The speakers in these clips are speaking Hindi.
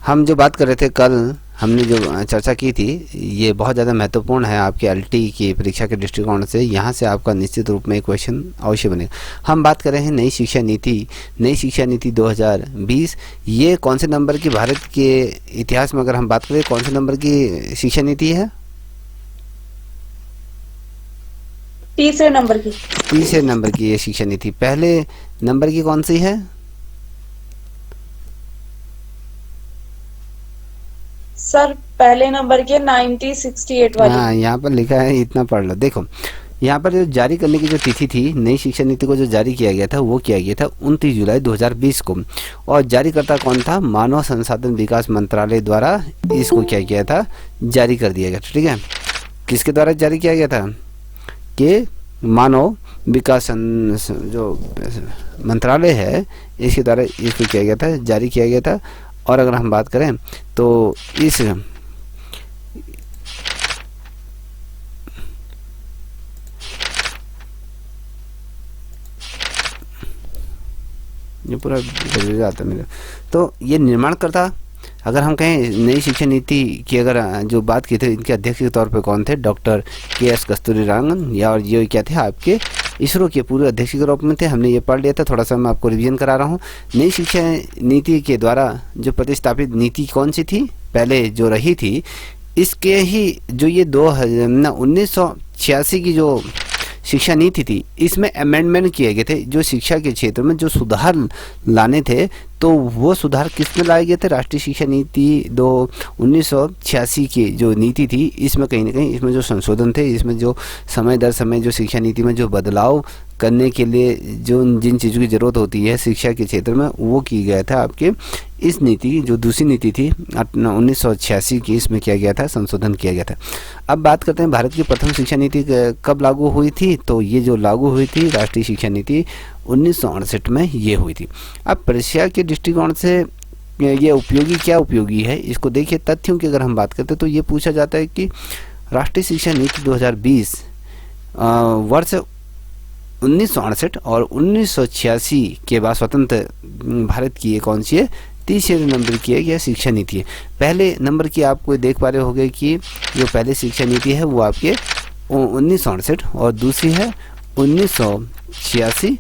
हम जो बात कर रहे थे कल, हमने जो चर्चा की थी, ये बहुत ज़्यादा महत्वपूर्ण है आपके एलटी की परीक्षा के दृष्टिकोण से। यहाँ से आपका निश्चित रूप में एक क्वेश्चन अवश्य बनेगा। हम बात कर रहे हैं नई शिक्षा नीति 2020। ये कौन से नंबर की, भारत के इतिहास में अगर हम बात करें, कौन से नंबर की शिक्षा नीति है? तीसरे नंबर की। तीसरे नंबर की ये शिक्षा नीति। पहले नंबर की कौन सी है? सर पहले नंबर के 1968 वाली। हाँ, यहाँ पर लिखा है, इतना पढ़ लो। देखो यहाँ पर जो जारी करने की जो तिथि थी, नई शिक्षा नीति को जो जारी किया गया था, वो किया गया था 29 जुलाई 2020 को। और जारीकर्ता कौन था? मानव संसाधन विकास मंत्रालय द्वारा इसको क्या किया था? जारी कर दिया गया था। ठीक है, किसके द्वारा जारी किया गया था? कि मानव विकास जो मंत्रालय है, इसके द्वारा इसको किया गया था, जारी किया गया था। और अगर हम बात करें तो इस ये पूरा आता मेरा, तो ये निर्माणकर्ता, अगर हम कहें नई शिक्षा नीति की अगर जो बात की थी, इनके अध्यक्ष के तौर पे कौन थे? Doctor KS. कस्तूरीरंगन, या और ये क्या थे? आपके इसरो के पूर्व अध्यक्ष के रूप में थे। हमने ये पढ़ लिया था, थोड़ा सा मैं आपको रिवीजन करा रहा हूँ। नई शिक्षा नीति के द्वारा जो प्रतिस्थापित नीति कौन सी थी? पहले जो रही थी, इसके ही जो ये 1986 की जो शिक्षा नीति थी, इसमें अमेंडमेंट किए गए थे। जो शिक्षा के क्षेत्र में जो सुधार लाने थे, तो वो सुधार किस में लाए गए थे? राष्ट्रीय शिक्षा नीति 1986 की जो नीति थी, इसमें कहीं ना कहीं इसमें जो संशोधन थे, इसमें जो समय दर समय जो शिक्षा नीति में जो बदलाव करने के लिए जो जिन चीज़ों की ज़रूरत होती है शिक्षा के क्षेत्र में, वो की गया था आपके इस नीति, जो दूसरी नीति थी 1986 की, इसमें किया गया था, संशोधन किया गया था। अब बात करते हैं भारत की प्रथम शिक्षा नीति कब लागू हुई थी। तो ये जो लागू हुई थी राष्ट्रीय शिक्षा नीति 1968 में ये हुई थी। अब परीक्षा के दृष्टिकोण से ये उपयोगी, क्या उपयोगी है, इसको देखिए। तथ्यों की अगर हम बात करते हैं तो ये पूछा जाता है कि राष्ट्रीय शिक्षा नीति 2020 वर्ष 1968 और 1986 के बाद स्वतंत्र भारत की ये कौन सी है? तीसरे नंबर की है, यह शिक्षा नीति है। पहले नंबर की आपको देख पा रहे होंगे कि जो पहले शिक्षा नीति है वो आपके 1968 और दूसरी है 1986,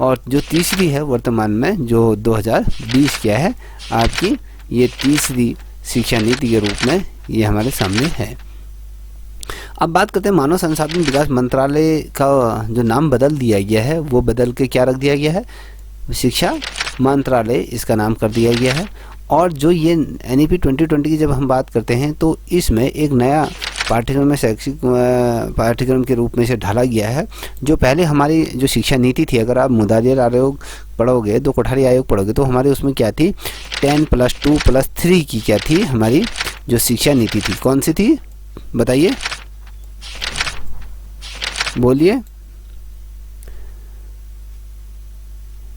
और जो तीसरी है वर्तमान में जो 2020 क्या है आपकी, ये तीसरी शिक्षा नीति के रूप में ये हमारे सामने है। अब बात करते हैं मानव संसाधन विकास मंत्रालय का जो नाम बदल दिया गया है, वो बदल के क्या रख दिया गया है? शिक्षा मंत्रालय इसका नाम कर दिया गया है। और जो ये NEP 2020 की जब हम बात करते हैं, तो इसमें एक नया पाठ्यक्रम में शैक्षिक पाठ्यक्रम के रूप में से ढाला गया है। जो पहले हमारी जो शिक्षा नीति थी, अगर आप मुदालिर आयोग पढ़ोगे, तो कोठारी आयोग पढ़ोगे, तो हमारे उसमें क्या थी? 10+2+3 की क्या थी हमारी जो शिक्षा नीति थी? कौन सी थी बताइए, बोलिए।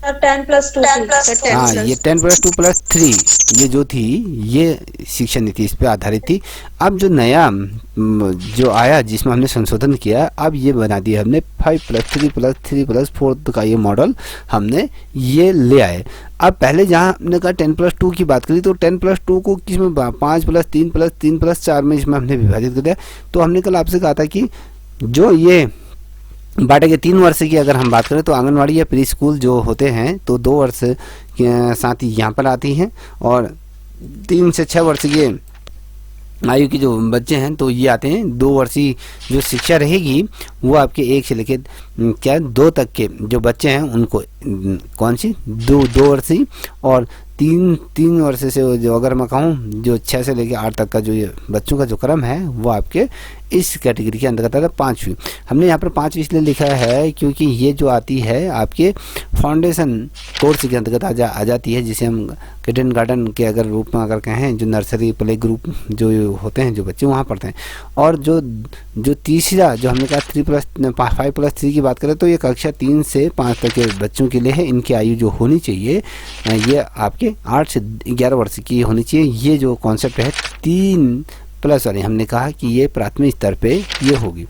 10+2। हाँ, ये 10+2+3 ये जो थी, ये शिक्षा नीति इस पे आधारित थी। अब जो नया जो आया, जिसमें हमने संशोधन किया, अब ये बना दिया हमने 5+3+3+4 का ये मॉडल हमने ये ले आए। अब पहले जहाँ हमने कहा 10+2 की बात करी, तो 10+2 को किसमें 5+3+3+4 में इसमें हमने विभाजित कर दिया। तो हमने कल आपसे कहा था कि जो ये बाटे के 3 वर्ष की अगर हम बात करें, तो आंगनवाड़ी या प्री स्कूल जो होते हैं, तो 2 वर्ष के साथ ही यहाँ पर आती हैं, और 3 से 6 वर्ष के आयु के जो बच्चे हैं, तो ये आते हैं। 2 वर्षीय जो शिक्षा रहेगी वो आपके 1 से लेकर क्या 2 तक के जो बच्चे हैं, उनको कौन सी 2 वर्षीय, और 3 वर्ष से जो अगर मैं कहूँ जो 6 से लेकर 8 तक का जो ये बच्चों का जो क्रम है, वो आपके इस कैटेगरी के अंतर्गत आता है। 5वीं, हमने यहाँ पर 5वीं इसलिए लिखा है क्योंकि ये जो आती है आपके फाउंडेशन कोर्स के अंतर्गत आ जाती है, जिसे हम किंडरगार्टन के अगर रूप में अगर कहें, जो नर्सरी प्ले ग्रुप जो होते हैं जो बच्चे वहाँ पढ़ते हैं। और जो तीसरा जो हमने कहा 5+3 की बात करें, तो ये कक्षा 3 से 5 तक के बच्चों के लिए है। इनकी आयु जो होनी चाहिए ये आपके 8 से 11 वर्ष की होनी चाहिए। ये जो कॉन्सेप्ट है 3 प्लस वाली, हमने कहा कि ये प्राथमिक स्तर पे ये होगी।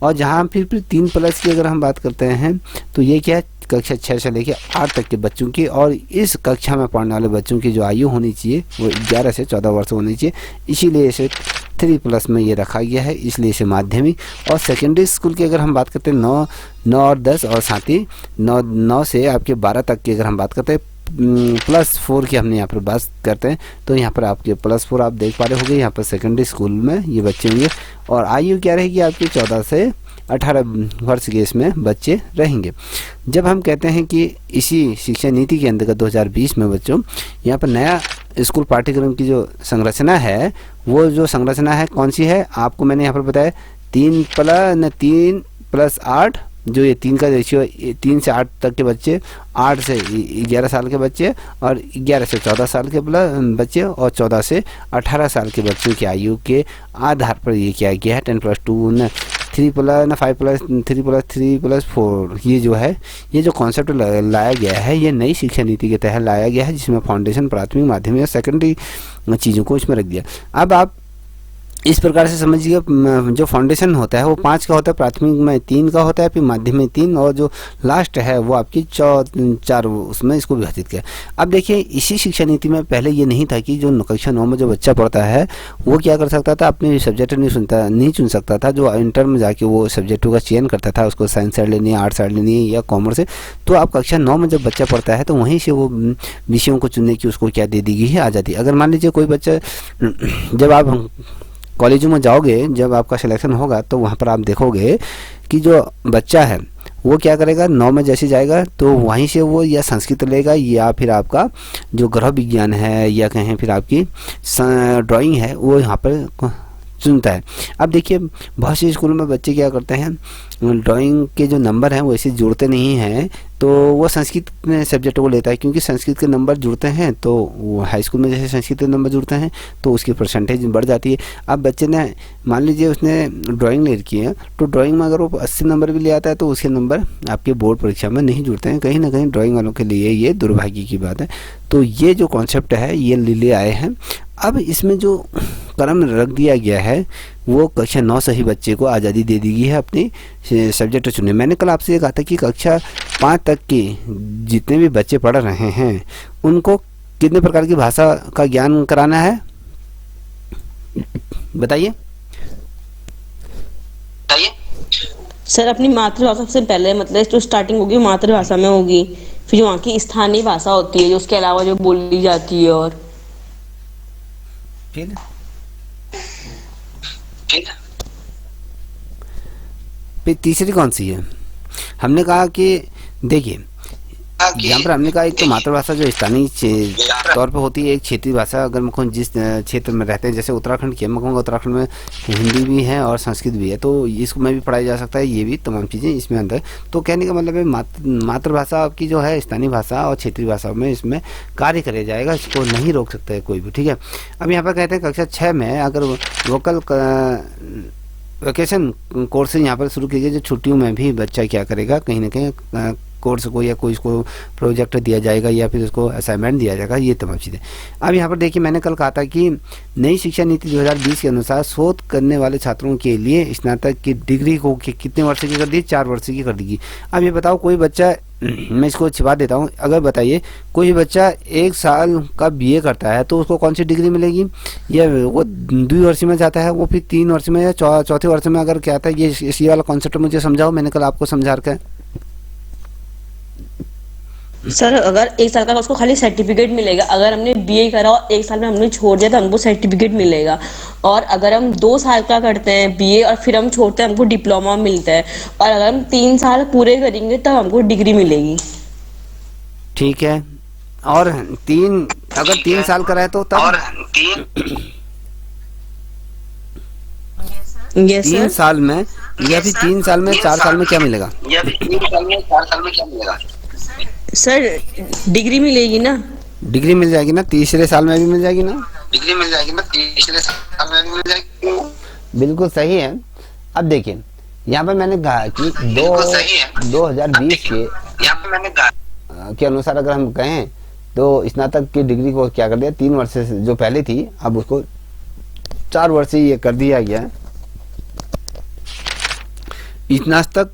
और जहाँ फिर 3+ की अगर हम बात करते हैं तो ये क्या है, कक्षा 6 से लेकर 8 तक के बच्चों की, और इस कक्षा में पढ़ने वाले बच्चों की जो आयु होनी चाहिए वो 11 से 14 वर्ष होनी चाहिए, इसीलिए इसे 3+ में ये रखा गया है, इसलिए इसे माध्यमिक। और सेकेंडरी स्कूल की अगर हम बात करते हैं 9 और 10, और साथ ही 9 से आपके 12 तक की अगर हम बात करते हैं, +4 की हमने यहाँ पर बात करते हैं, तो यहाँ पर आपके +4 आप देख पा रहे होंगे, यहाँ पर सेकेंडरी स्कूल में ये बच्चे होंगे। और आयु क्या रहेगी आपकी, 14 से 18 वर्ष के इसमें बच्चे रहेंगे। जब हम कहते हैं कि इसी शिक्षा नीति के अंतर्गत 2020 में बच्चों यहाँ पर नया स्कूल पाठ्यक्रम की जो संरचना है, वो जो संरचना है कौन सी है, आपको मैंने यहाँ पर बताया 3+8, जो ये 3 का रेशियो, 3 से 8 तक के बच्चे, 8 से 11 साल के बच्चे, और 11 से 14 साल के बच्चे, और 14 से 18 साल के बच्चों की आयु के आधार पर ये किया गया है 10+2 न 3+4, ये जो है, ये जो कॉन्सेप्ट लाया गया है, ये नई शिक्षा नीति के तहत लाया गया है, जिसमें फाउंडेशन, प्राथमिक, माध्यमिक और सेकेंडरी चीज़ों को इसमें रख दिया। अब आप इस प्रकार से समझिए, जो फाउंडेशन होता है वो 5 का होता है, प्राथमिक में 3 का होता है, फिर माध्यमिक में 3, और जो लास्ट है वो आपकी 4 उसमें इसको विभाजित किया। अब देखिए, इसी शिक्षा नीति में पहले ये नहीं था कि जो कक्षा 9 में जो बच्चा पढ़ता है वो क्या कर सकता था, अपने सब्जेक्ट नहीं चुन सकता था, जो इंटर में जाके वो सब्जेक्टों का चयन करता था, उसको साइंस साइड लेनी है, आर्ट्स साइड लेनी है या कॉमर्स है। तो आप कक्षा 9 में जब बच्चा पढ़ता है तो वहीं से वो विषयों को चुनने की उसको क्या दे दी गई है, आज़ादी। अगर मान लीजिए कोई बच्चा, जब आप कॉलेजों में जाओगे, जब आपका सिलेक्शन होगा तो वहाँ पर आप देखोगे कि जो बच्चा है वो क्या करेगा, 9 में जैसे जाएगा तो वहीं से वो या संस्कृत लेगा, या फिर आपका जो गृह विज्ञान है, या कहें फिर आपकी ड्राइंग है, वो यहाँ पर चुनता है। अब देखिए, बहुत से स्कूलों में बच्चे क्या करते हैं, ड्राइंग के जो नंबर हैं वो ऐसे जुड़ते नहीं हैं, तो वो संस्कृत सब्जेक्ट को लेता है, क्योंकि संस्कृत के नंबर जुड़ते हैं, तो वो हाई स्कूल में जैसे संस्कृत के नंबर जुड़ते हैं तो उसकी परसेंटेज बढ़ जाती है। अब बच्चे ने, मान लीजिए उसने ड्राइंग ले रखी है, तो ड्राइंग में अगर वो 80 नंबर भी ले आता है तो उसके नंबर आपके बोर्ड परीक्षा में नहीं जुड़ते हैं। कहीं ना कहीं ड्राइंग वालों के लिए ये दुर्भाग्य की बात है। तो ये जो कॉन्सेप्ट है ये ले आए हैं। अब इसमें जो क्रम रख दिया गया है वो कक्षा 9 से ही बच्चे को आज़ादी दे दी गई है अपनी सब्जेक्ट चुनने। मैंने कल आपसे ये कहा था कि कक्षा 5 तक के जितने भी बच्चे पढ़ रहे हैं उनको कितने प्रकार की भाषा का ज्ञान कराना है, बताइए। सर, अपनी मातृभाषा सबसे पहले, मतलब जो स्टार्टिंग होगी मातृभाषा में होगी, फिर वहाँ की स्थानीय भाषा होती है जो उसके अलावा जो बोली जाती है, और फिर तीसरी कौन सी है? हमने कहा कि देखिए, यहाँ पर हमने कहा एक तो मातृभाषा जो स्थानीय तौर पर होती है, एक क्षेत्रीय भाषा। अगर मैं जिस क्षेत्र में रहते हैं, जैसे उत्तराखंड की, मैं कहूँगा उत्तराखंड में हिंदी भी है और संस्कृत भी है, तो इसको में भी पढ़ाया जा सकता है, ये भी तमाम चीज़ें इसमें अंदर। तो कहने का मतलब है मातृभाषा आपकी जो है स्थानीय भाषा और क्षेत्रीय भाषा में इसमें कार्य किया जाएगा, इसको नहीं रोक सकता है कोई भी, ठीक है। अब यहाँ पर कहते हैं कक्षा 6 में अगर वोकल वेकेशन कोर्स यहाँ पर शुरू कीजिए, जो छुट्टियों में भी बच्चा क्या करेगा, कहीं ना कहीं कोर्स को या कोई इसको प्रोजेक्ट दिया जाएगा या फिर उसको असाइनमेंट दिया जाएगा, ये तमाम चीज़ें। अब यहाँ पर देखिए, मैंने कल कहा था कि नई शिक्षा नीति 2020 के अनुसार शोध करने वाले छात्रों के लिए स्नातक की डिग्री को कितने वर्ष की कर दी, 4 वर्ष की कर दी। अब ये बताओ, कोई बच्चा, मैं इसको छिपा देता हूँ, अगर बताइए कोई बच्चा 1 साल का BA करता है तो उसको कौन सी डिग्री मिलेगी, या वो 2 वर्ष में जाता है, वो फिर 3 वर्ष में या चौथे वर्ष में अगर क्या आता है, ये वाला कॉन्सेप्ट मुझे समझाओ, मैंने कल आपको समझा रखा है। सर, अगर 1 साल का उसको खाली सर्टिफिकेट मिलेगा। अगर हमने BA करा और 1 साल में हमने छोड़ दिया तो हमको सर्टिफिकेट मिलेगा, और अगर हम 2 साल का करते हैं BA और फिर हम छोड़ते हैं हमको डिप्लोमा मिलता है, और अगर हम 3 साल पूरे करेंगे तब हमको डिग्री मिलेगी। ठीक है। और अगर 3 साल का है तो तब, और 3 साल में, या फिर 3 साल में 4 साल में क्या मिलेगा, या फिर 3 साल में 4 साल में क्या मिलेगा सर? डिग्री मिलेगी ना, डिग्री मिल जाएगी ना, तीसरे साल में भी मिल जाएगी ना, डिग्री मिल जाएगी ना, तीसरे साल में भी मिल जाएगी। बिल्कुल सही है। अब देखिए, यहाँ पर मैंने कहा कि 2020 के अनुसार अगर हम कहें तो स्नातक की डिग्री को क्या कर दिया, 3 वर्ष से जो पहले थी अब उसको 4 वर्ष ये कर दिया गया है। स्नातक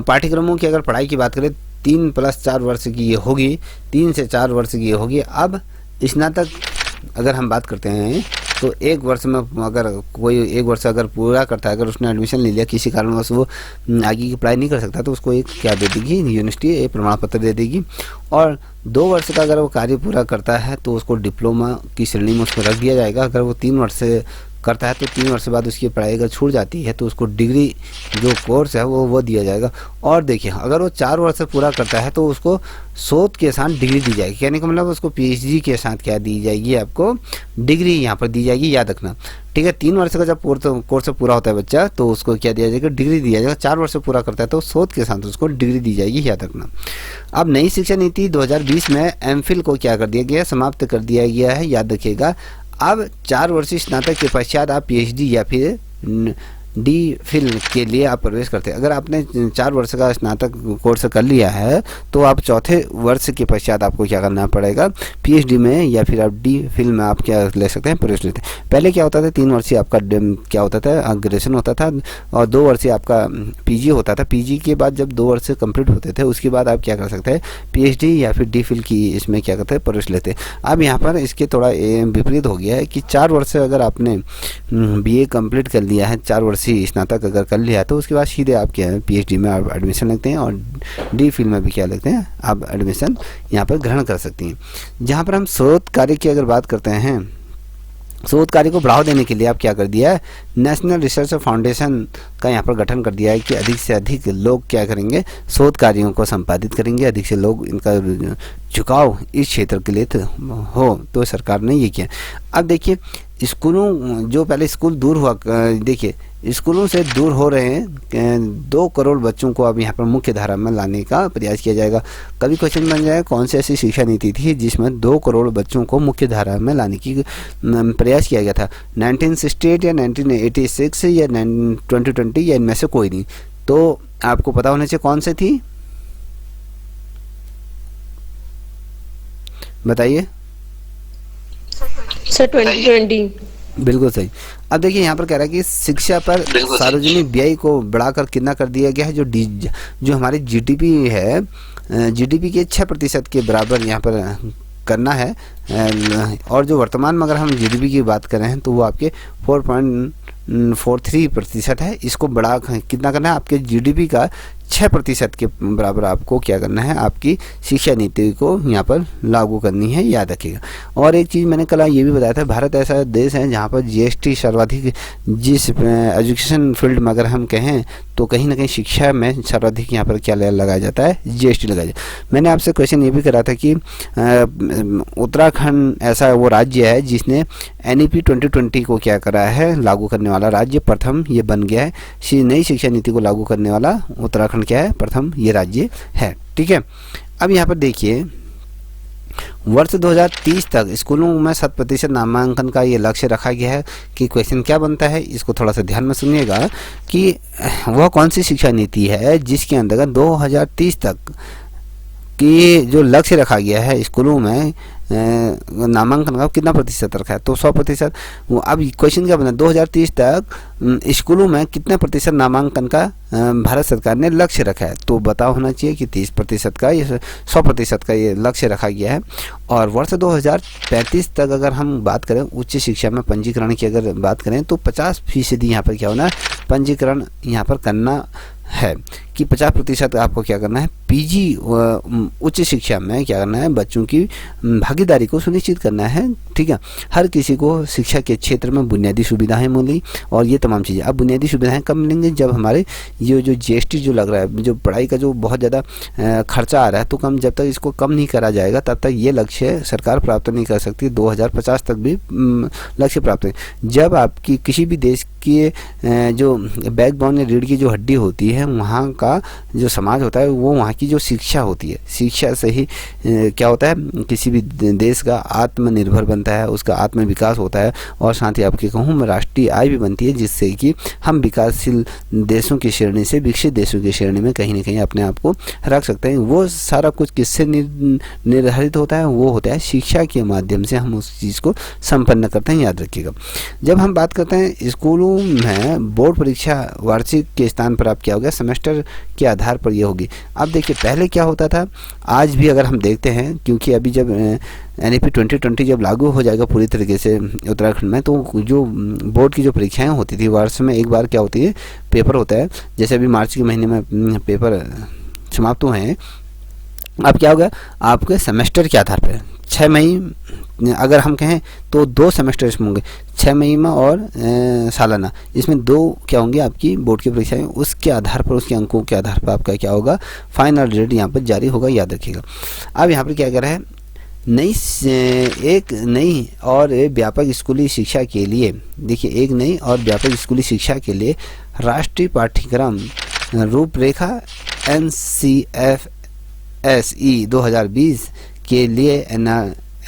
पाठ्यक्रमों की अगर पढ़ाई की बात करें 3+4 वर्ष की ये होगी, 3 से 4 वर्ष की ये होगी। अब स्नातक अगर हम बात करते हैं तो 1 वर्ष में अगर कोई 1 वर्ष अगर पूरा करता है, अगर उसने एडमिशन ले लिया, किसी कारणवश वो आगे की पढ़ाई नहीं कर सकता, तो उसको एक क्या दे देगी यूनिवर्सिटी, एक प्रमाण पत्र दे देगी। और 2 वर्ष का अगर वो कार्य पूरा करता है तो उसको डिप्लोमा की श्रेणी में उसको रख दिया जाएगा। अगर वो 3 वर्ष से करता है तो 3 वर्ष बाद उसकी पढ़ाई अगर छूट जाती है तो उसको डिग्री जो कोर्स है वो दिया जाएगा। और देखिए अगर वो 4 वर्ष पूरा करता है तो उसको शोध के साथ डिग्री दी जाएगी, कहने का मतलब उसको पीएचडी के साथ क्या दी जाएगी, आपको डिग्री यहाँ पर दी जाएगी, याद रखना, ठीक है। 3 वर्ष का जब कोर्स पूरा होता है बच्चा तो उसको क्या दिया जाएगा, डिग्री दिया जाएगा। 4 वर्ष पूरा करता है तो शोध के साथ उसको डिग्री दी जाएगी, याद रखना। अब नई शिक्षा नीति 2020 में एमफिल को क्या कर दिया गया, समाप्त कर दिया गया है, याद रखिएगा। अब 4 वर्षीय स्नातक के पश्चात आप पीएचडी या फिर डी फिल के लिए आप प्रवेश करते हैं। अगर आपने 4 वर्ष का स्नातक कोर्स कर लिया है तो आप चौथे वर्ष के पश्चात आपको क्या करना पड़ेगा, पीएचडी में या फिर आप डी फिल में आप क्या ले सकते हैं, प्रवेश लेते हैं। पहले क्या होता था, 3 वर्षीय आपका क्या होता था, ग्रेजुएशन होता था और 2 वर्षीय आपका पीजी होता था। पीजी के बाद जब 2 वर्ष कंप्लीट होते थे उसके बाद आप क्या कर सकते हैं, पीएचडी या फिर डी फिल की इसमें क्या करते हैं, प्रवेश लेते हैं। अब यहाँ पर इसके थोड़ा विपरीत हो गया है कि 4 वर्ष से अगर आपने बीए कंप्लीट कर लिया है, 4 वर्षीय स्नातक अगर कर लिया है तो उसके बाद सीधे आप क्या है, पीएचडी में आप एडमिशन लगते हैं और डी फिल में भी क्या लगते हैं, आप एडमिशन यहाँ पर ग्रहण कर सकती हैं। जहाँ पर हम शोध कार्य की अगर बात करते हैं, शोध कार्य को बढ़ावा देने के लिए आप क्या कर दिया है, नेशनल रिसर्च फाउंडेशन का यहाँ पर गठन कर दिया है कि अधिक से अधिक लोग क्या करेंगे, शोध कार्यों को संपादित करेंगे, अधिक से लोग इनका झुकाव इस क्षेत्र के लिए हो, तो सरकार ने ये किया। अब देखिए स्कूलों, जो पहले स्कूल दूर हुआ, देखिए स्कूलों से दूर हो रहे हैं 2 करोड़ बच्चों को अब यहाँ पर मुख्य धारा में लाने का प्रयास किया जाएगा। कभी क्वेश्चन बन जाए कौन सी ऐसी शिक्षा नीति थी जिसमें 2 करोड़ बच्चों को मुख्य धारा में लाने की प्रयास किया गया था, 1968 या 1986 या 2020 या इनमें से कोई नहीं। तो आपको पता होना चाहिए कौन से थी, बताइए सर 2020। बिल्कुल सही। अब देखिए यहाँ पर कह रहा है कि शिक्षा पर सार्वजनिक व्यय को बढ़ाकर कितना कर दिया गया है, जो हमारी जीडीपी है, जीडीपी के 6% के बराबर यहाँ पर करना है। और जो वर्तमान में अगर हम जीडीपी की बात करें तो वो आपके 4.43% है। इसको बढ़ा कितना करना है, आपके जीडीपी का 6% के बराबर आपको क्या करना है, आपकी शिक्षा नीति को यहाँ पर लागू करनी है, याद रखिएगा। और एक चीज़ मैंने कल ये भी बताया था, भारत ऐसा देश है जहाँ पर जीएसटी सर्वाधिक, जिस एजुकेशन फील्ड में अगर हम कहें तो कहीं ना कहीं शिक्षा में सर्वाधिक यहाँ पर क्या लगाया जाता है, जीएसटी लगाया जाता है। मैंने आपसे क्वेश्चन ये भी करा था कि उत्तराखंड ऐसा वो राज्य है जिसने एनईपी 2020 को क्या करा है, लागू करने वाला राज्य प्रथम ये बन गया है। नई शिक्षा नीति को लागू करने वाला उत्तराखंड क्या है, प्रथम ये राज्य है, ठीक है। अब यहाँ पर देखिए वर्ष 2030 तक स्कूलों में 100% नामांकन का ये लक्ष्य रखा गया है। कि क्वेश्चन क्या बनता है, इसको थोड़ा सा ध्यान में सुनिएगा कि वह कौन सी शिक्षा नीति है जिसके अंतर्गत 2030 तक कि जो लक्ष्य रखा गया है स्कूलों में नामांकन का कितना प्रतिशत रखा है, तो 100%। अब क्वेश्चन क्या बना, 2030 तक स्कूलों में कितने प्रतिशत नामांकन का भारत सरकार ने लक्ष्य रखा है, तो बताओ होना चाहिए कि 30% का, ये 100% का ये लक्ष्य रखा गया है। और वर्ष 2035 तक अगर हम बात करें उच्च शिक्षा में पंजीकरण की अगर बात करें तो 50% यहाँ पर क्या होना है, पंजीकरण यहाँ पर करना है कि 50% आपको क्या करना है, पीजी उच्च शिक्षा में क्या करना है, बच्चों की भागीदारी को सुनिश्चित करना है, ठीक है। हर किसी को शिक्षा के क्षेत्र में बुनियादी सुविधाएं मिली और ये तमाम चीज़ें। अब बुनियादी सुविधाएं कब मिलेंगी, जब हमारे ये जो जीएसटी जो लग रहा है, जो पढ़ाई का जो बहुत ज़्यादा खर्चा आ रहा है, तो कम जब तक इसको कम नहीं करा जाएगा तब तक ये लक्ष्य सरकार प्राप्त नहीं कर सकती। 2050 तक भी लक्ष्य प्राप्त नहीं। जब आपकी किसी भी देश की जो बैकबोन या रीढ़ की जो हड्डी होती है वहाँ का का जो समाज होता है वो वहाँ की जो शिक्षा होती है, शिक्षा से ही क्या होता है, किसी भी देश का आत्मनिर्भर बनता है, उसका आत्म विकास होता है और साथ ही आपके कहूँ राष्ट्रीय आय भी बनती है, जिससे कि हम विकासशील देशों की श्रेणी से विकसित देशों की श्रेणी में कहीं ना कहीं अपने आप को रख सकते हैं। वो सारा कुछ किससे निर्धारित होता है, वो होता है शिक्षा के माध्यम से हम उस चीज़ को संपन्न करते हैं, याद रखिएगा। जब हम बात करते हैं स्कूलों में बोर्ड परीक्षा वार्षिक के स्थान पर आप क्या हो गया, सेमेस्टर के आधार पर ये होगी। अब देखिए पहले क्या होता था, आज भी अगर हम देखते हैं, क्योंकि अभी जब NEP 2020 जब लागू हो जाएगा पूरी तरीके से उत्तराखंड में, तो जो बोर्ड की जो परीक्षाएं होती थी वर्ष में एक बार क्या होती है, पेपर होता है। जैसे अभी मार्च के महीने में पेपर समाप्त हुए हैं, अब क्या होगा आपके सेमेस्टर के आधार पर 6 मई अगर हम कहें तो 2 सेमेस्टर इसमें होंगे, 6 मई में और सालाना, इसमें 2 क्या होंगे आपकी बोर्ड की परीक्षाएं, उसके आधार पर उसके अंकों के आधार पर आपका क्या होगा फाइनल रिजल्ट यहाँ पर जारी होगा, याद रखिएगा। अब यहाँ पर क्या कर रहा है, एक नई और व्यापक स्कूली शिक्षा के लिए, देखिए एक नई और व्यापक स्कूली शिक्षा के लिए राष्ट्रीय पाठ्यक्रम रूपरेखा NCFSE 2020 के लिए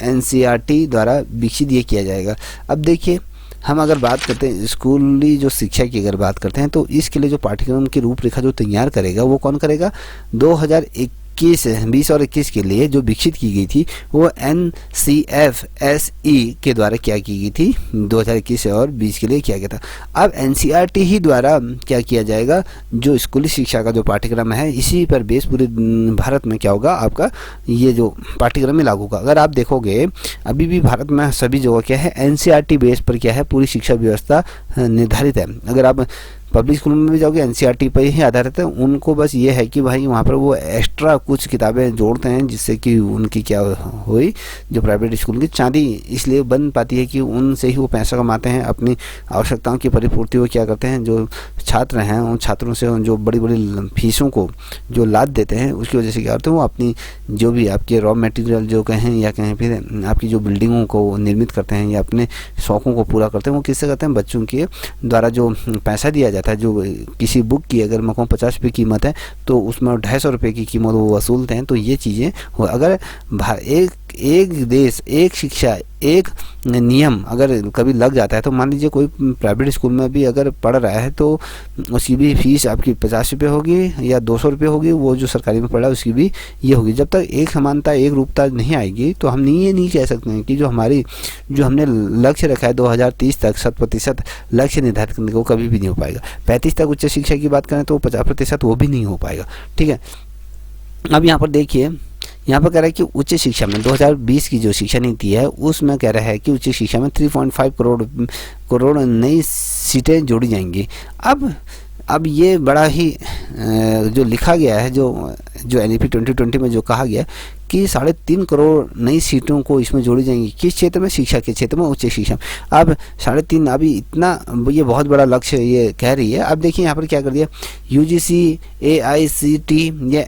NCERT द्वारा विकसित ये किया जाएगा। अब देखिए हम अगर बात करते हैं स्कूली जो शिक्षा की अगर बात करते हैं, तो इसके लिए जो पाठ्यक्रम की रूपरेखा जो तैयार करेगा वो कौन करेगा, 2020 और 21 के लिए जो विकसित की गई थी वो NCFSE के द्वारा क्या की गई थी, 2021 और 20 के लिए किया गया था। अब NCERT ही द्वारा क्या किया जाएगा, जो स्कूली शिक्षा का जो पाठ्यक्रम है इसी पर बेस पूरे भारत में क्या होगा आपका ये जो पाठ्यक्रम में लागू होगा। अगर आप देखोगे अभी भी भारत में सभी जगह क्या है NCERT बेस पर क्या है पूरी शिक्षा व्यवस्था निर्धारित है। अगर आप पब्लिक स्कूल में भी जाओगे NCERT पर ही आधारित है, उनको बस ये है कि भाई वहाँ पर वो एक्स्ट्रा कुछ किताबें जोड़ते हैं जिससे कि उनकी क्या हुई जो प्राइवेट स्कूल की चांदी इसलिए बन पाती है कि उनसे ही वो पैसा कमाते हैं, अपनी आवश्यकताओं की परिपूर्ति वो क्या करते हैं, जो छात्र हैं उन छात्रों से जो बड़ी बड़ी फीसों को जो लाद देते हैं उसकी वजह से क्या करते हैं वो अपनी जो भी आपके रॉ मटेरियल जो कहें या कहें फिर आपकी जो बिल्डिंगों को निर्मित करते हैं या अपने शौक़ों को पूरा करते हैं, वो किससे करते हैं, बच्चों के द्वारा जो पैसा दिया जाता है। जो किसी बुक की अगर मैं कहूँ 50 रुपये कीमत है तो उसमें 250 रुपये की कीमत वो वसूलते हैं। तो ये चीज़ें हो, अगर एक देश एक शिक्षा एक नियम अगर कभी लग जाता है, तो मान लीजिए कोई प्राइवेट स्कूल में भी अगर पढ़ रहा है तो उसकी भी फीस आपकी 50 रुपये होगी या 200 रुपये होगी, वो जो सरकारी में पढ़ा है उसकी भी ये होगी। जब तक एक समानता एक रूपता नहीं आएगी तो हम ये नहीं कह सकते हैं कि जो हमने लक्ष्य रखा है 2030 तक 100% लक्ष्य निर्धारित करने को कभी भी नहीं हो पाएगा। 35 तक उच्च शिक्षा की बात करें तो 50% वो भी नहीं हो पाएगा, ठीक है। अब यहाँ पर देखिए, यहाँ पर कह रहा है कि उच्च शिक्षा में 2020 की जो शिक्षा नीति है उसमें कह रहा है कि उच्च शिक्षा में 3.5 करोड़ नई सीटें जोड़ी जाएंगी। अब ये बड़ा ही जो लिखा गया है, जो NEP 2020 में जो कहा गया कि 3.5 करोड़ नई सीटों को इसमें जोड़ी जाएंगी। किस क्षेत्र में, शिक्षा के क्षेत्र में, उच्च शिक्षा। अब 3.5 अभी इतना ये बहुत बड़ा लक्ष्य ये कह रही है। अब देखिए यहाँ पर क्या कर दिया, UGC AICT या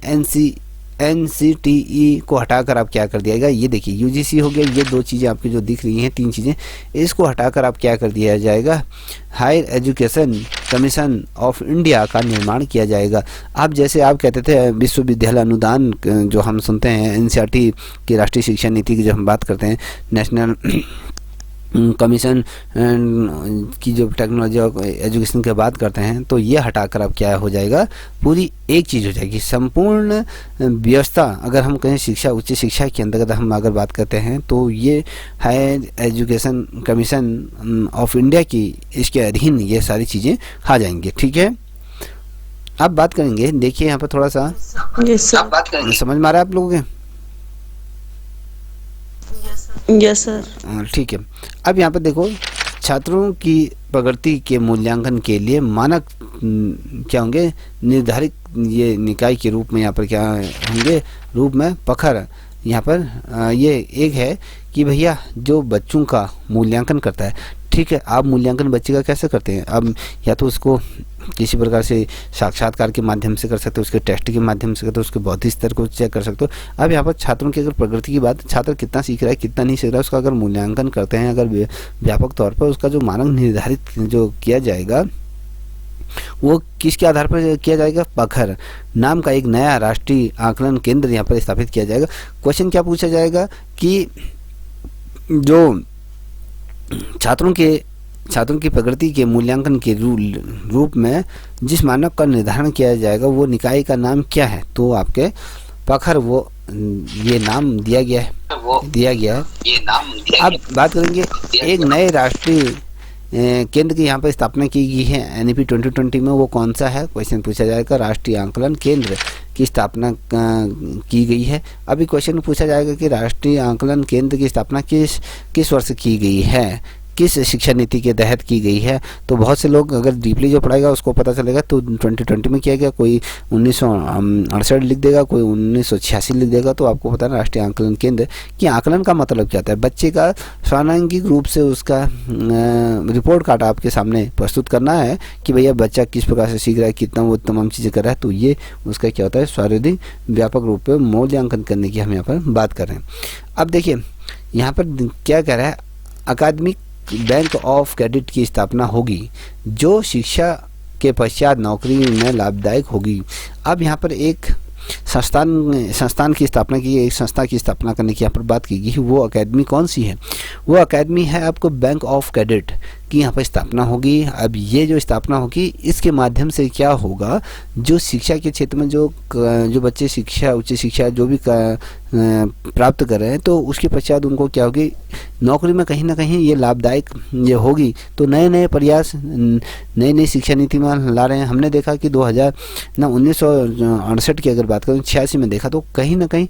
NCTE को हटाकर आप क्या कर दिया, ये देखिए UGC हो गया, ये 2 चीज़ें आपकी जो दिख रही हैं 3 चीज़ें, इसको हटाकर आप क्या कर दिया जाएगा, higher education commission of India का निर्माण किया जाएगा। अब जैसे आप कहते थे विश्वविद्यालय अनुदान जो हम सुनते हैं NCERT की राष्ट्रीय शिक्षा नीति की जब हम बात करते हैं, नेशनल कमीशन की जो टेक्नोलॉजी और एजुकेशन की बात करते हैं, तो ये हटाकर अब क्या हो जाएगा, पूरी एक चीज़ हो जाएगी, संपूर्ण व्यवस्था। अगर हम कहें शिक्षा उच्च शिक्षा के अंतर्गत हम अगर बात करते हैं तो ये higher education commission of India की इसके अधीन ये सारी चीज़ें आ जाएंगी, ठीक है। अब बात करेंगे, देखिए यहाँ पर थोड़ा सा समझ में आ रहा है आप लोगों के, यस सर, ठीक है। अब यहाँ पर देखो, छात्रों की प्रगति के मूल्यांकन के लिए मानक क्या होंगे, निर्धारित ये निकाय के रूप में यहाँ पर क्या होंगे, रूप में प्रखर। यहाँ पर ये एक है कि भैया जो बच्चों का मूल्यांकन करता है, ठीक है, आप मूल्यांकन बच्चे का कैसे करते हैं, अब या तो उसको किसी प्रकार से साक्षात्कार के माध्यम से कर सकते हो, उसके टेस्ट के माध्यम से करते हो, उसके बौद्धिक स्तर को चेक कर सकते हो। अब यहाँ पर छात्रों की अगर प्रगति की बात, छात्र कितना सीख रहा है कितना नहीं सीख रहा है, उसका अगर मूल्यांकन करते हैं अगर व्यापक तौर पर, उसका जो मानक निर्धारित जो किया जाएगा वो किसके आधार पर किया जाएगा? पखर नाम का एक नया राष्ट्रीय आकलन केंद्र यहाँ पर स्थापित किया जाएगा। क्वेश्चन क्या पूछा जाएगा कि जो छात्रों की प्रगति के मूल्यांकन के रूप में जिस मानक का निर्धारण किया जाएगा वो निकाय का नाम क्या है? तो आपके पखर वो ये नाम दिया गया है। अब बात करेंगे एक नए राष्ट्रीय केंद्र की यहाँ पर स्थापना की गई है NEP 2020 में, वो कौन सा है? क्वेश्चन पूछा जाएगा। राष्ट्रीय आकलन केंद्र की स्थापना की गई है। अभी क्वेश्चन पूछा जाएगा कि राष्ट्रीय आकलन केंद्र की स्थापना किस वर्ष की गई है, किस शिक्षा नीति के तहत की गई है? तो बहुत से लोग अगर डीपली जो पढ़ाएगा उसको पता चलेगा। तो 2020 में किया गया, कोई 1968 लिख देगा, कोई 1986 लिख देगा। तो आपको पता है राष्ट्रीय आकलन केंद्र कि आकलन का मतलब क्या होता है? बच्चे का स्वांगिक रूप से उसका रिपोर्ट कार्ड आपके सामने प्रस्तुत करना है कि भैया बच्चा किस प्रकार से सीख रहा है, कितना वो तमाम चीज़ें कर रहा है। तो ये उसका क्या होता है? शारीरिक व्यापक रूप में मूल्यांकन करने की हम यहाँ पर बात कर रहे हैं। अब देखिए यहाँ पर क्या कह रहा है? अकादमिक बैंक ऑफ क्रेडिट की स्थापना होगी जो शिक्षा के पश्चात नौकरी में लाभदायक होगी। अब यहाँ पर एक संस्थान की स्थापना की, एक संस्था की स्थापना करने की यहाँ पर बात की गई। वो अकेडमी कौन सी है? वो अकेडमी है आपको बैंक ऑफ क्रेडिट की यहाँ पर स्थापना होगी। अब ये जो स्थापना होगी इसके माध्यम से क्या होगा? जो शिक्षा के क्षेत्र में जो बच्चे शिक्षा, उच्च शिक्षा जो भी प्राप्त कर रहे हैं तो उसके पश्चात उनको क्या होगी? नौकरी में कहीं ना कहीं ये लाभदायक ये होगी। तो नए नए प्रयास, नई शिक्षा नीति में ला रहे हैं। हमने देखा कि 1968 की अगर बात करें, 86 में देखा तो कहीं ना कहीं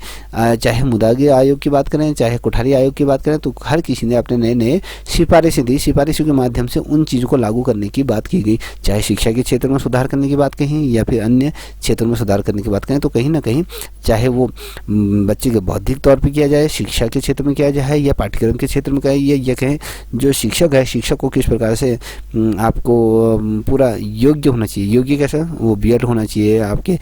चाहे मुदागी आयोग की बात करें, चाहे कोठारी आयोग की बात करें, तो हर किसी ने अपने नए नए सिफारिशें दी। सिफारिशों के माध्यम से उन चीज़ों को लागू करने की बात की गई। चाहे शिक्षा के क्षेत्र में सुधार करने की बात कहीं या फिर अन्य क्षेत्रों में सुधार करने की बात करें, तो कहीं ना कहीं चाहे वो बच्चे के बौद्धिक तौर पर किया जाए, शिक्षा के क्षेत्र में किया जाए, या पाठ्यक्रम के क्षेत्र में क्या ये कहें जो शिक्षक है, शिक्षक को किस प्रकार से आपको पूरा योग्य होना चाहिए। योग्य कैसा? वो B.Ed होना चाहिए, आपके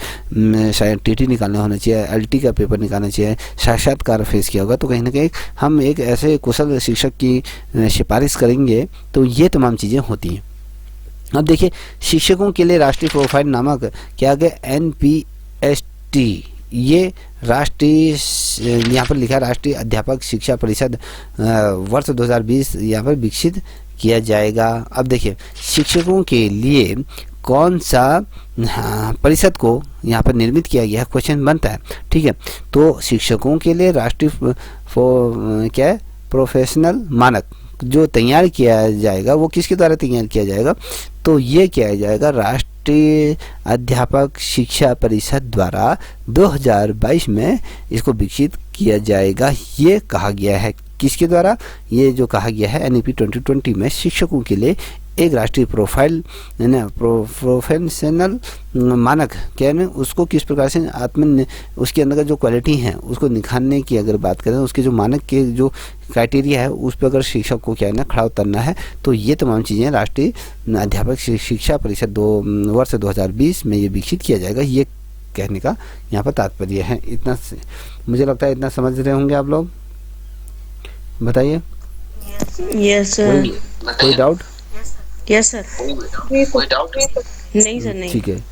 शायद TT निकालना होना चाहिए, LT का पेपर निकालना चाहिए, साक्षात्कार फेस किया होगा। तो कहीं ना कहीं हम एक ऐसे कुशल शिक्षक की सिफारिश करेंगे। तो ये तमाम चीज़ें होती हैं। अब देखिए शिक्षकों के लिए राष्ट्रीय प्रोफाइल नामक क्या गया? NPST, ये राष्ट्रीय, यहाँ पर लिखा राष्ट्रीय अध्यापक शिक्षा परिषद वर्ष 2020 यहाँ पर विकसित किया जाएगा। अब देखिए शिक्षकों के लिए कौन सा परिषद को यहाँ पर निर्मित किया गया है? क्वेश्चन बनता है। ठीक है, तो शिक्षकों के लिए राष्ट्रीय क्या है? प्रोफेशनल मानक जो तैयार किया जाएगा वो किसके द्वारा तैयार किया जाएगा? तो ये किया जाएगा राष्ट्रीय अध्यापक शिक्षा परिषद द्वारा 2022 में इसको विकसित किया जाएगा। ये कहा गया है किसके द्वारा? ये जो कहा गया है NEP 2020 में शिक्षकों के लिए एक राष्ट्रीय प्रोफाइल प्रोफेशनल मानक क्या है, उसको किस प्रकार से उसके अंदर का जो क्वालिटी है उसको निखारने की अगर बात करें, उसके जो मानक के जो क्राइटेरिया है उस पर अगर शिक्षक को क्या है ना खड़ा उतरना है, तो ये तमाम चीज़ें राष्ट्रीय अध्यापक शिक्षा परिषद वर्ष 2020 में ये विकसित किया जाएगा। ये कहने का यहाँ पर तात्पर्य है। इतना मुझे लगता है इतना समझ रहे होंगे आप लोग। बताइए। Yes sir. कोई डाउट? Yes sir. कोई डाउट नहीं सर? नहीं। ठीक है,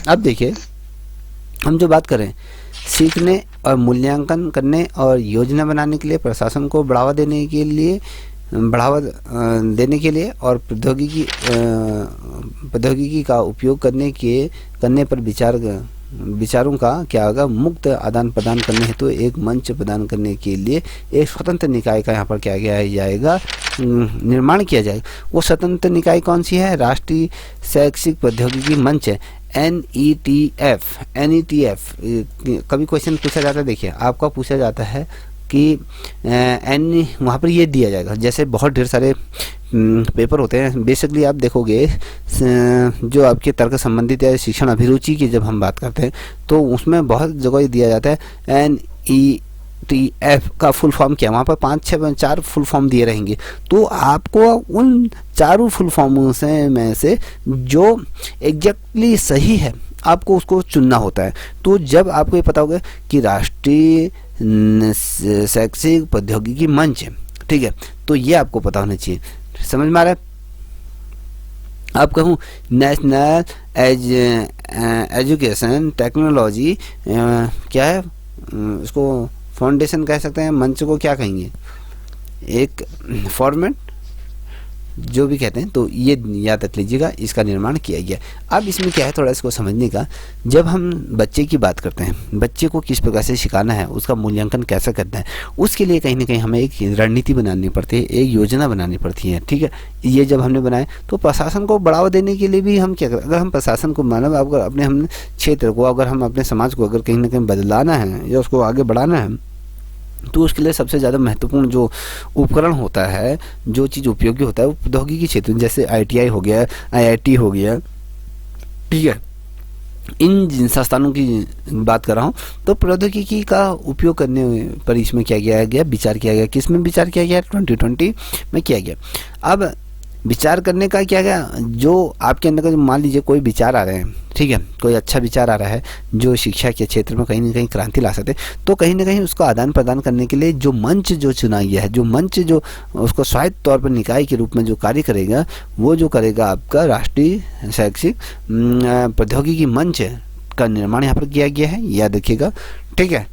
अब देखिए हम जो बात करें सीखने और मूल्यांकन करने और योजना बनाने के लिए प्रशासन को बढ़ावा देने के लिए और प्रौद्योगिकी का उपयोग करने पर विचारों का क्या होगा? मुक्त आदान प्रदान करने हेतु एक मंच प्रदान करने के लिए एक स्वतंत्र निकाय का यहाँ पर क्या किया जाएगा? निर्माण किया जाएगा। वो स्वतंत्र निकाय कौन सी है? राष्ट्रीय शैक्षिक प्रौद्योगिकी मंच है, NETF। कभी क्वेश्चन पूछा जाता है, देखिए आपका पूछा जाता है कि वहाँ पर ये दिया जाएगा। जैसे बहुत ढेर सारे पेपर होते हैं, बेसिकली आप देखोगे जो आपके तर्क संबंधित या शिक्षण अभिरुचि की जब हम बात करते हैं तो उसमें बहुत जगह दिया जाता है NETF का फुल फॉर्म क्या, वहाँ पर 4 फुल फॉर्म दिए रहेंगे। तो आपको उन चारों फुल फॉर्मों में से जो एग्जैक्टली सही है आपको उसको चुनना होता है। तो जब आपको ये पता होगा कि राष्ट्रीय शैक्षिक प्रौद्योगिकी मंच है, ठीक है, तो ये आपको पता होना चाहिए। समझ में आ रहा है? अब कहूँ नेशनल एजुकेशन टेक्नोलॉजी क्या है, उसको फाउंडेशन कह सकते हैं, मंच को क्या कहेंगे, एक फॉर्मेट जो भी कहते हैं, तो ये याद रख लीजिएगा, इसका निर्माण किया गया। अब इसमें क्या है थोड़ा इसको समझने का, जब हम बच्चे की बात करते हैं, बच्चे को किस प्रकार से सिखाना है, उसका मूल्यांकन कैसे करना है, उसके लिए कहीं ना कहीं हमें एक रणनीति बनानी पड़ती है, एक योजना बनानी पड़ती है, ठीक है। ये जब हमने बनाए तो प्रशासन को बढ़ावा देने के लिए भी हम क्या करें, अगर हम प्रशासन को मानव अगर अपने हम क्षेत्र को, अगर हम अपने समाज को अगर कहीं ना कहीं बदलाना है या उसको आगे बढ़ाना है, तो उसके लिए सबसे ज़्यादा महत्वपूर्ण जो उपकरण होता है, जो चीज़ उपयोगी होता है, वो प्रौद्योगिकी क्षेत्र में, जैसे ITI हो गया, IIT हो गया, ठीक है, इन जिन संस्थानों की बात कर रहा हूँ, तो प्रौद्योगिकी का उपयोग करने पर इसमें क्या किया गया, विचार किया गया। किस में विचार किया गया, 2020 में किया गया। अब विचार करने का क्या गया, जो आपके अंदर का जो मान लीजिए कोई विचार आ रहे हैं, ठीक है, कोई अच्छा विचार आ रहा है जो शिक्षा के क्षेत्र में कहीं ना कहीं क्रांति ला सकते, तो कहीं ना कहीं उसको आदान प्रदान करने के लिए जो मंच जो चुना गया है, जो मंच जो उसको स्वायत्त तौर पर निकाय के रूप में जो कार्य करेगा, वो जो करेगा आपका राष्ट्रीय शैक्षिक प्रौद्योगिकी मंच का निर्माण यहाँ पर किया गया है, याद रखिएगा, ठीक है।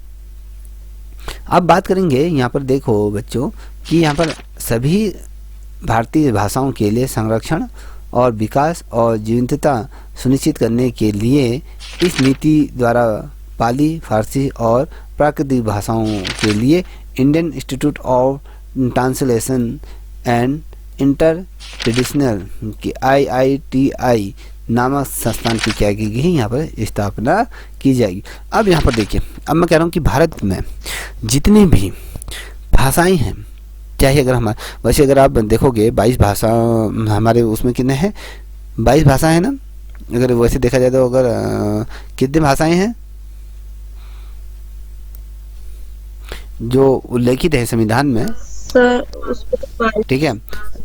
अब बात करेंगे यहाँ पर, देखो बच्चों कि यहाँ पर सभी भारतीय भाषाओं के लिए संरक्षण और विकास और जीवंतता सुनिश्चित करने के लिए इस नीति द्वारा पाली, फारसी और प्राकृतिक भाषाओं के लिए Indian institute of translation and interpretational की IITI नामक संस्थान की क्या की गई, यहाँ पर स्थापना की जाएगी। अब यहाँ पर देखिए, अब मैं कह रहा हूँ कि भारत में जितनी भी भाषाएं हैं, चाहे अगर हम वैसे अगर आप देखोगे 22 भाषा हमारे उसमें कितने हैं, 22 भाषा है ना, अगर वैसे देखा जाए तो अगर कितनी भाषाएं हैं जो उल्लेखित है संविधान में, सर उसको ठीक है,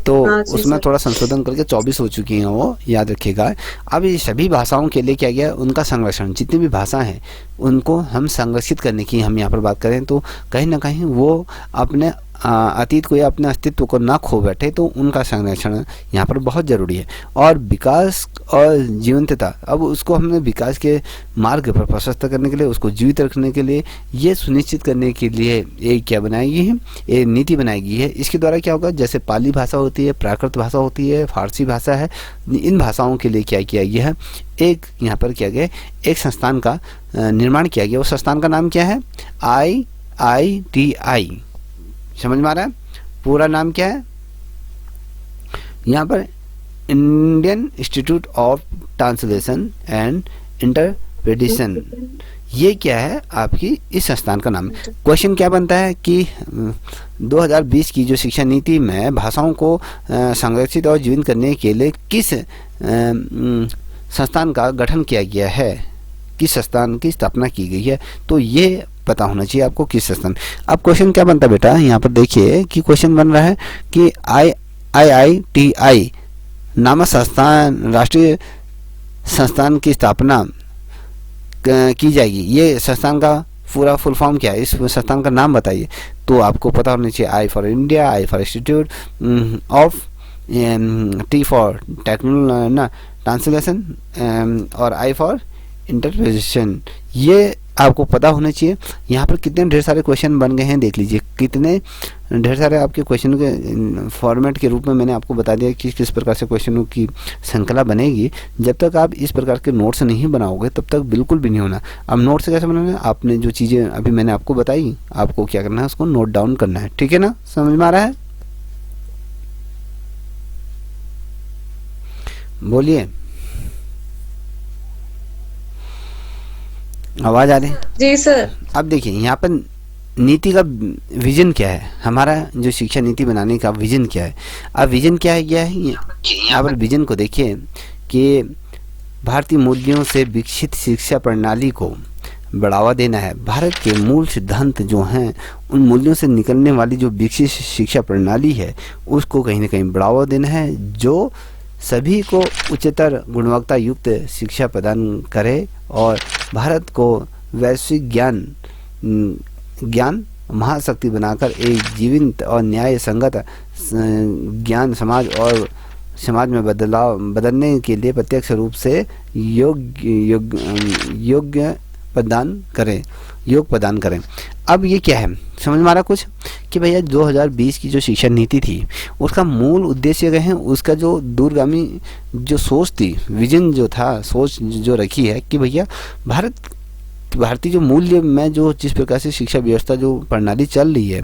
तो हाँ जी उसमें सर। थोड़ा संशोधन करके 24 हो चुकी हैं, वो याद रखिएगा। अब ये सभी भाषाओं के लिए क्या गया, उनका संरक्षण, जितनी भी भाषा हैं उनको हम संरक्षित करने की हम यहाँ पर बात करें, तो कहीं ना कहीं वो अपने अतीत को या अपने अस्तित्व को ना खो बैठे, तो उनका संरक्षण यहाँ पर बहुत ज़रूरी है। और विकास और जीवंतता, अब उसको हमने विकास के मार्ग पर प्रशस्त करने के लिए, उसको जीवित रखने के लिए, ये सुनिश्चित करने के लिए एक क्या बनाई गई है, एक नीति बनाई गई है। इसके द्वारा क्या होगा, जैसे पाली भाषा होती है, प्राकृत भाषा होती है, फारसी भाषा है, इन भाषाओं के लिए क्या किया गया है, एक यहाँ पर किया गया, एक संस्थान का निर्माण किया गया। उस संस्थान का नाम क्या है, IITI, समझ में आ रहा है, पूरा नाम क्या है यहाँ पर, Indian institute of translation and interpretation, ये क्या है आपकी इस संस्थान का नाम है। क्वेश्चन क्या बनता है कि 2020 की जो शिक्षा नीति में भाषाओं को संरक्षित और जीवित करने के लिए किस संस्थान का गठन किया गया है, किस संस्थान की स्थापना की गई है, तो ये पता होना चाहिए आपको किस संस्थान। अब क्वेश्चन क्या बनता है बेटा, यहाँ पर देखिए कि क्वेश्चन बन रहा है कि IITI नामक संस्थान, राष्ट्रीय संस्थान की स्थापना की जाएगी। ये संस्थान का पूरा फुल फॉर्म क्या है, इस संस्थान का नाम बताइए, तो आपको पता होना चाहिए। I for India, I for institute of, T for technology translation और I फॉर इंटरप्रिटेशन, ये आपको पता होना चाहिए। यहाँ पर कितने ढेर सारे क्वेश्चन बन गए हैं, देख लीजिए कितने ढेर सारे आपके क्वेश्चन के फॉर्मेट के रूप में मैंने आपको बता दिया कि किस प्रकार से क्वेश्चनों की श्रृंखला बनेगी। जब तक आप इस प्रकार के नोट्स नहीं बनाओगे तब तक बिल्कुल भी नहीं होना। अब नोट्स कैसे बनाना है, आपने जो चीज़ें अभी मैंने आपको बताई, आपको क्या करना है, उसको नोट डाउन करना है, ठीक है ना, समझ में आ रहा है, बोलिए, आवाज आ रही है जी सर। अब देखिए यहाँ पर नीति का विजन क्या है, हमारा जो शिक्षा नीति बनाने का विजन क्या है। अब विजन क्या है, यहाँ पर विजन को देखिए कि भारतीय मूल्यों से विकसित शिक्षा प्रणाली को बढ़ावा देना है। भारत के मूल सिद्धांत जो हैं, उन मूल्यों से निकलने वाली जो विकसित शिक्षा प्रणाली है, उसको कहीं ना कहीं बढ़ावा देना है, जो सभी को उच्चतर गुणवत्ता युक्त शिक्षा प्रदान करे और भारत को वैश्विक ज्ञान महाशक्ति बनाकर एक जीवंत और न्याय संगत ज्ञान समाज और समाज में बदलाव बदलने के लिए प्रत्यक्ष रूप से योग्य प्रदान करें। अब ये क्या है, समझ में आ रहा कुछ कि भैया 2020 की जो शिक्षा नीति थी उसका मूल उद्देश्य क्या है, उसका जो दूरगामी जो सोच थी, विजन जो था, सोच जो रखी है कि भैया भारतीय जो मूल्य में जो जिस प्रकार से शिक्षा व्यवस्था जो प्रणाली चल रही है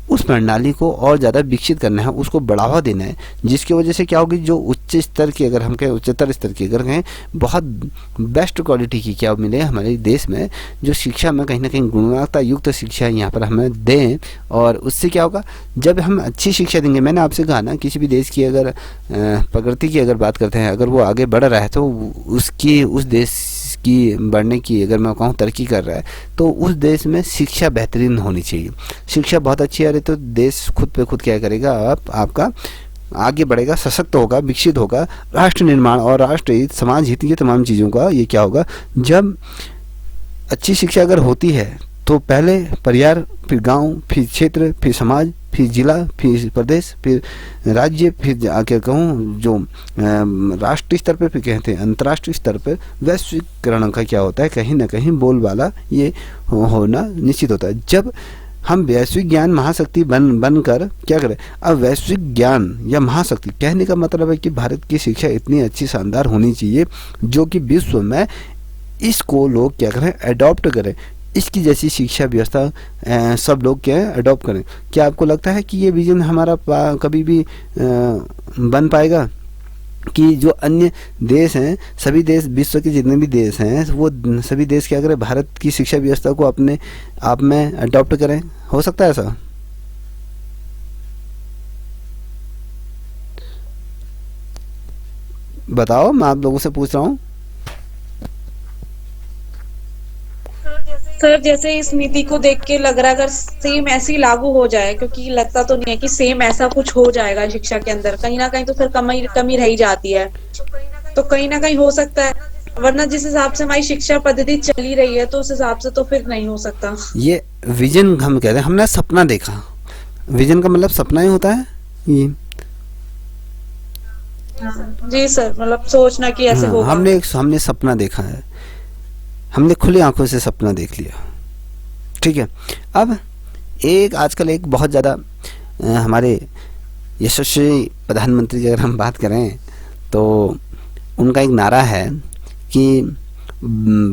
उस प्रणाली को और ज़्यादा विकसित करना है, उसको बढ़ावा देना है, जिसकी वजह से क्या होगी, जो उच्च स्तर की अगर हम कहें, उच्चतर स्तर की अगर कहें, बहुत बेस्ट क्वालिटी की क्या मिले हमारे देश में, जो शिक्षा में कहीं ना कहीं गुणवत्ता युक्त शिक्षा यहाँ पर हमें दें। और उससे क्या होगा, जब हम अच्छी शिक्षा देंगे, मैंने आपसे कहा ना, किसी भी देश की अगर प्रगति की अगर बात करते हैं, अगर वो आगे बढ़ रहा है तो उसकी उस देश की बढ़ने की अगर मैं कहूँ तरक्की कर रहा है तो उस देश में शिक्षा बेहतरीन होनी चाहिए। शिक्षा बहुत अच्छी आ रही तो देश खुद पे खुद क्या करेगा, आपका आगे बढ़ेगा, सशक्त होगा, विकसित होगा। राष्ट्र निर्माण और राष्ट्र हित, समाज हित, ये तमाम चीज़ों का ये क्या होगा, जब अच्छी शिक्षा अगर होती है तो पहले परिवार, फिर गांव, फिर क्षेत्र, फिर समाज, फिर जिला, फिर प्रदेश, फिर राज्य, फिर क्या कहूँ जो राष्ट्रीय स्तर पे, फिर कहते हैं अंतर्राष्ट्रीय स्तर पे वैश्वीकरण का क्या होता है, कहीं ना कहीं बोलबाला ये होना निश्चित होता है। जब हम वैश्विक ज्ञान महाशक्ति बनकर क्या करें, अब वैश्विक ज्ञान या महाशक्ति कहने का मतलब है कि भारत की शिक्षा इतनी अच्छी शानदार होनी चाहिए जो कि विश्व में इसको लोग क्या करें, अडॉप्ट करें, इसकी जैसी शिक्षा व्यवस्था सब लोग क्या अडॉप्ट करें। क्या आपको लगता है कि ये विजन हमारा कभी भी बन पाएगा कि जो अन्य देश हैं, सभी देश, विश्व के जितने भी देश हैं, वो सभी देश क्या करें, भारत की शिक्षा व्यवस्था को अपने आप में अडॉप्ट करें? हो सकता है ऐसा? बताओ, मैं आप लोगों से पूछ रहा हूँ। सर जैसे इस नीति को देख के लग रहा है अगर सेम ऐसी लागू हो जाए, क्योंकि लगता तो नहीं है कि सेम ऐसा कुछ हो जाएगा शिक्षा के अंदर, कहीं ना कहीं तो फिर कमी रह ही जाती है, तो कहीं ना कहीं हो सकता है, वरना जिस हिसाब से हमारी शिक्षा पद्धति चली रही है तो उस हिसाब से तो फिर नहीं हो सकता। ये विजन हम कहते हैं, हमने सपना देखा, विजन का मतलब सपना ही होता है ये। जी सर, मतलब सोचना कि ऐसे होगा। हमने सपना देखा है, हमने खुली आंखों से सपना देख लिया, ठीक है। अब आजकल एक बहुत ज़्यादा हमारे यशस्वी प्रधानमंत्री की अगर हम बात करें तो उनका एक नारा है कि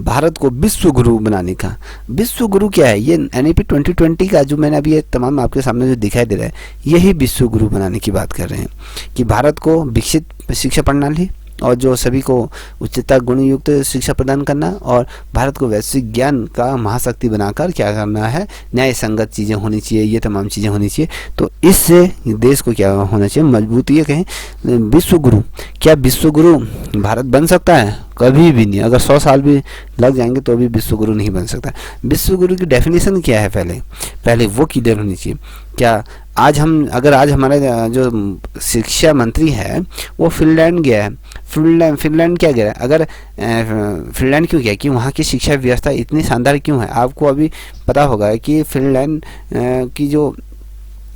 भारत को विश्व गुरु बनाने का। विश्व गुरु क्या है, ये NEP 2020 का जो मैंने अभी ये तमाम आपके सामने जो दिखाई दे रहा है, यही विश्व गुरु बनाने की बात कर रहे हैं कि भारत को विकसित शिक्षा प्रणाली और जो सभी को उच्चता गुण युक्त शिक्षा प्रदान करना और भारत को वैश्विक ज्ञान का महाशक्ति बनाकर क्या करना है, न्याय संगत चीज़ें होनी चाहिए, ये तमाम चीज़ें होनी चाहिए। तो इससे देश को क्या होना चाहिए, मजबूती है। कहें विश्व गुरु, क्या विश्व गुरु भारत बन सकता है? कभी भी नहीं। अगर 100 साल भी लग जाएंगे तो भी विश्व गुरु नहीं बन सकता। विश्व गुरु की डेफिनेशन क्या है, पहले वो क्लियर होनी चाहिए। क्या आज हमारे जो शिक्षा मंत्री है वो फिनलैंड गया है, फिनलैंड क्या गया है, अगर फिनलैंड क्यों गया, कि वहाँ की शिक्षा व्यवस्था इतनी शानदार क्यों है? आपको अभी पता होगा कि फिनलैंड की जो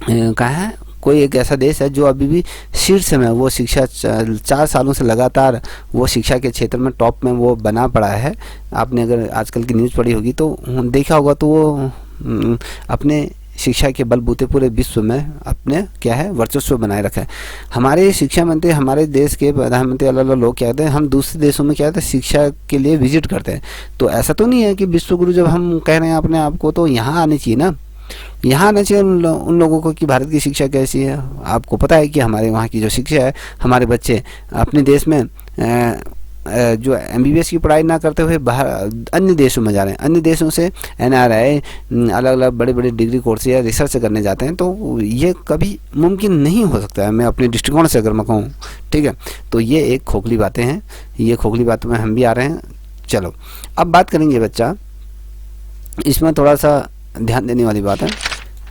कहाँ है, कोई एक ऐसा देश है जो अभी भी शीर्ष में वो शिक्षा 4 सालों से लगातार वो शिक्षा के क्षेत्र में टॉप में वो बना पड़ा है। आपने अगर आजकल की न्यूज़ पढ़ी होगी तो देखा होगा, तो वो अपने शिक्षा के बलबूते पूरे विश्व में अपने क्या है वर्चस्व बनाए रखा है। हमारे शिक्षा मंत्री, हमारे देश के प्रधानमंत्री, अलग अलग लोग क्या कहते हैं, हम दूसरे देशों में क्या कहते हैं शिक्षा के लिए विजिट करते हैं। तो ऐसा तो नहीं है कि विश्व गुरु जब हम कह रहे हैं अपने आप को, तो यहाँ आने चाहिए ना, यहाँ आना चाहिए उन लोगों को कि भारत की शिक्षा कैसी है। आपको पता है कि हमारे वहाँ की जो शिक्षा है, हमारे बच्चे अपने देश में जो MBBS की पढ़ाई ना करते हुए बाहर अन्य देशों में जा रहे हैं, अन्य देशों से NRI अलग अलग बड़े बड़े डिग्री कोर्स या रिसर्च करने जाते हैं। तो ये कभी मुमकिन नहीं हो सकता है, मैं अपने दृष्टिकोण से अगर मैं कहूँ, ठीक है। तो ये एक खोखली बातें हैं, ये खोखली बातों में हम भी आ रहे हैं। चलो अब बात करेंगे बच्चा, इसमें थोड़ा सा ध्यान देने वाली बात है।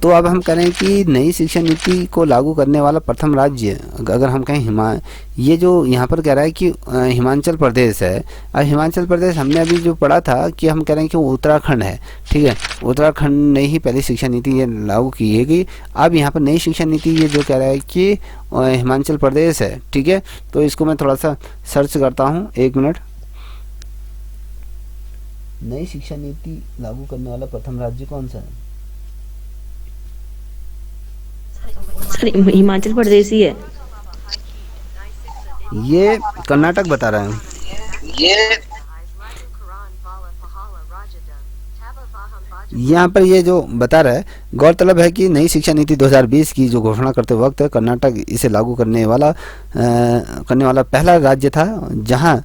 तो अब हम करें कि नई शिक्षा नीति को लागू करने वाला प्रथम राज्य, अगर हम कहें ये जो यहाँ पर कह रहा है कि हिमाचल प्रदेश है। अब हिमाचल प्रदेश हमने अभी जो पढ़ा था कि हम कह रहे हैं कि उत्तराखंड है, ठीक है। उत्तराखंड ने ही पहली शिक्षा नीति ये लागू की है कि अब यहाँ पर नई शिक्षा नीति ये जो कह रहा है कि हिमाचल प्रदेश है। ठीक है, तो इसको मैं थोड़ा सा सर्च करता हूँ, 1 मिनट। नई शिक्षा नीति लागू करने वाला प्रथम राज्य कौन सा है? सर हिमाचल प्रदेश ही है। ये कर्नाटक बता रहा है। यहाँ पर ये जो बता रहा है, गौरतलब है कि नई शिक्षा नीति 2020 की जो घोषणा करते वक्त कर्नाटक इसे लागू करने वाला पहला राज्य था, जहाँ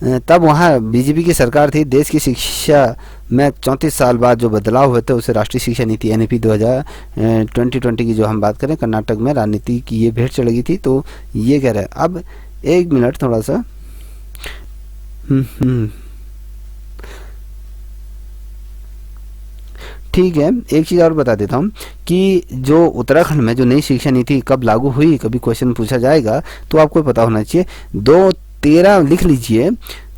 तब वहाँ बीजेपी की सरकार थी। देश की शिक्षा में 34 साल बाद जो बदलाव हुए थे उसे राष्ट्रीय शिक्षा नीति एनईपी 2020 की जो हम बात करें, कर्नाटक में राजनीति की ये भेंट चढ़ गई थी। तो ये कह रहा है, अब 1 मिनट थोड़ा सा ठीक है, एक चीज़ और बता देता हूँ कि जो उत्तराखंड में जो नई शिक्षा नीति कब लागू हुई, कभी क्वेश्चन पूछा जाएगा तो आपको पता होना चाहिए। 13 लिख लीजिए,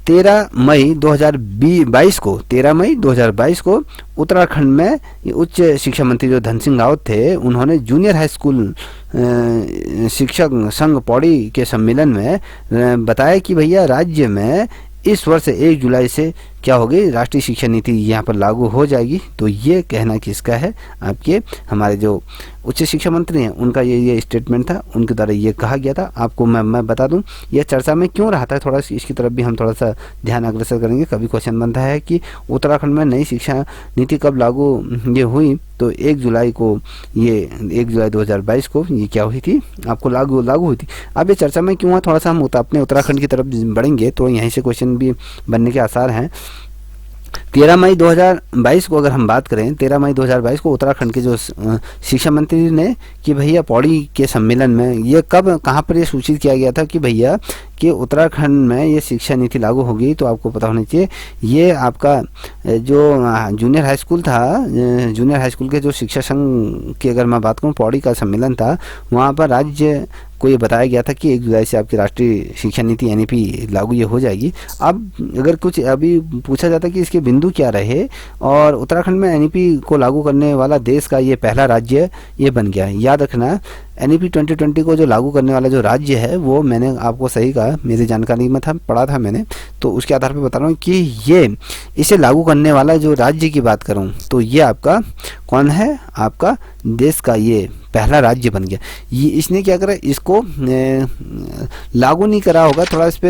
13 मई 2022 को, 13 मई 2022 को उत्तराखंड में उच्च शिक्षा मंत्री जो धन सिंह रावत थे, उन्होंने जूनियर हाई स्कूल शिक्षक संघ पौड़ी के सम्मेलन में बताया कि भैया राज्य में इस वर्ष 1 जुलाई से क्या होगी, राष्ट्रीय शिक्षा नीति यहाँ पर लागू हो जाएगी। तो ये कहना किसका है, आपके हमारे जो उच्च शिक्षा मंत्री हैं उनका ये स्टेटमेंट था, उनके द्वारा ये कहा गया था। आपको मैं बता दूं ये चर्चा में क्यों रहा था, थोड़ा इसकी तरफ भी हम थोड़ा सा ध्यान अग्रसर करेंगे। कभी क्वेश्चन बनता है कि उत्तराखंड में नई शिक्षा नीति कब लागू ये हुई, तो 1 जुलाई को, ये 1 जुलाई 2022 को ये क्या हुई थी, आपको लागू हुई थी। अब ये चर्चा में क्यों हुआ, थोड़ा सा हम अपने उत्तराखंड की तरफ बढ़ेंगे तो यहीं से क्वेश्चन भी बनने के आसार हैं। 13 मई 2022 को अगर हम बात करें, 13 मई 2022 को उत्तराखंड के जो शिक्षा मंत्री ने कि भैया पौड़ी के सम्मेलन में ये कहाँ पर ये सूचित किया गया था कि भैया कि उत्तराखंड में ये शिक्षा नीति लागू होगी। तो आपको पता होना चाहिए, ये आपका जो जूनियर हाई स्कूल था, जूनियर हाई स्कूल के जो शिक्षा संघ की अगर मैं बात करूँ, पौड़ी का सम्मेलन था, वहाँ पर राज्य को ये बताया गया था कि 1 जुलाई से आपकी राष्ट्रीय शिक्षा नीति एनईपी लागू ये हो जाएगी। अब अगर कुछ अभी पूछा जाता कि इसके बिंदु क्या रहे, और उत्तराखंड में एनईपी को लागू करने वाला देश का ये पहला राज्य ये बन गया। याद रखना, एनईपी 2020 को जो लागू करने वाला जो राज्य है वो मैंने आपको सही कहा, मेरी जानकारी में था, पढ़ा था मैंने, तो उसके आधार पर बता रहा हूँ कि ये इसे लागू करने वाला जो राज्य की बात करूँ तो ये आपका कौन है, आपका देश का ये पहला राज्य बन गया। ये इसने क्या करा, इसको लागू नहीं करा होगा, थोड़ा इस पर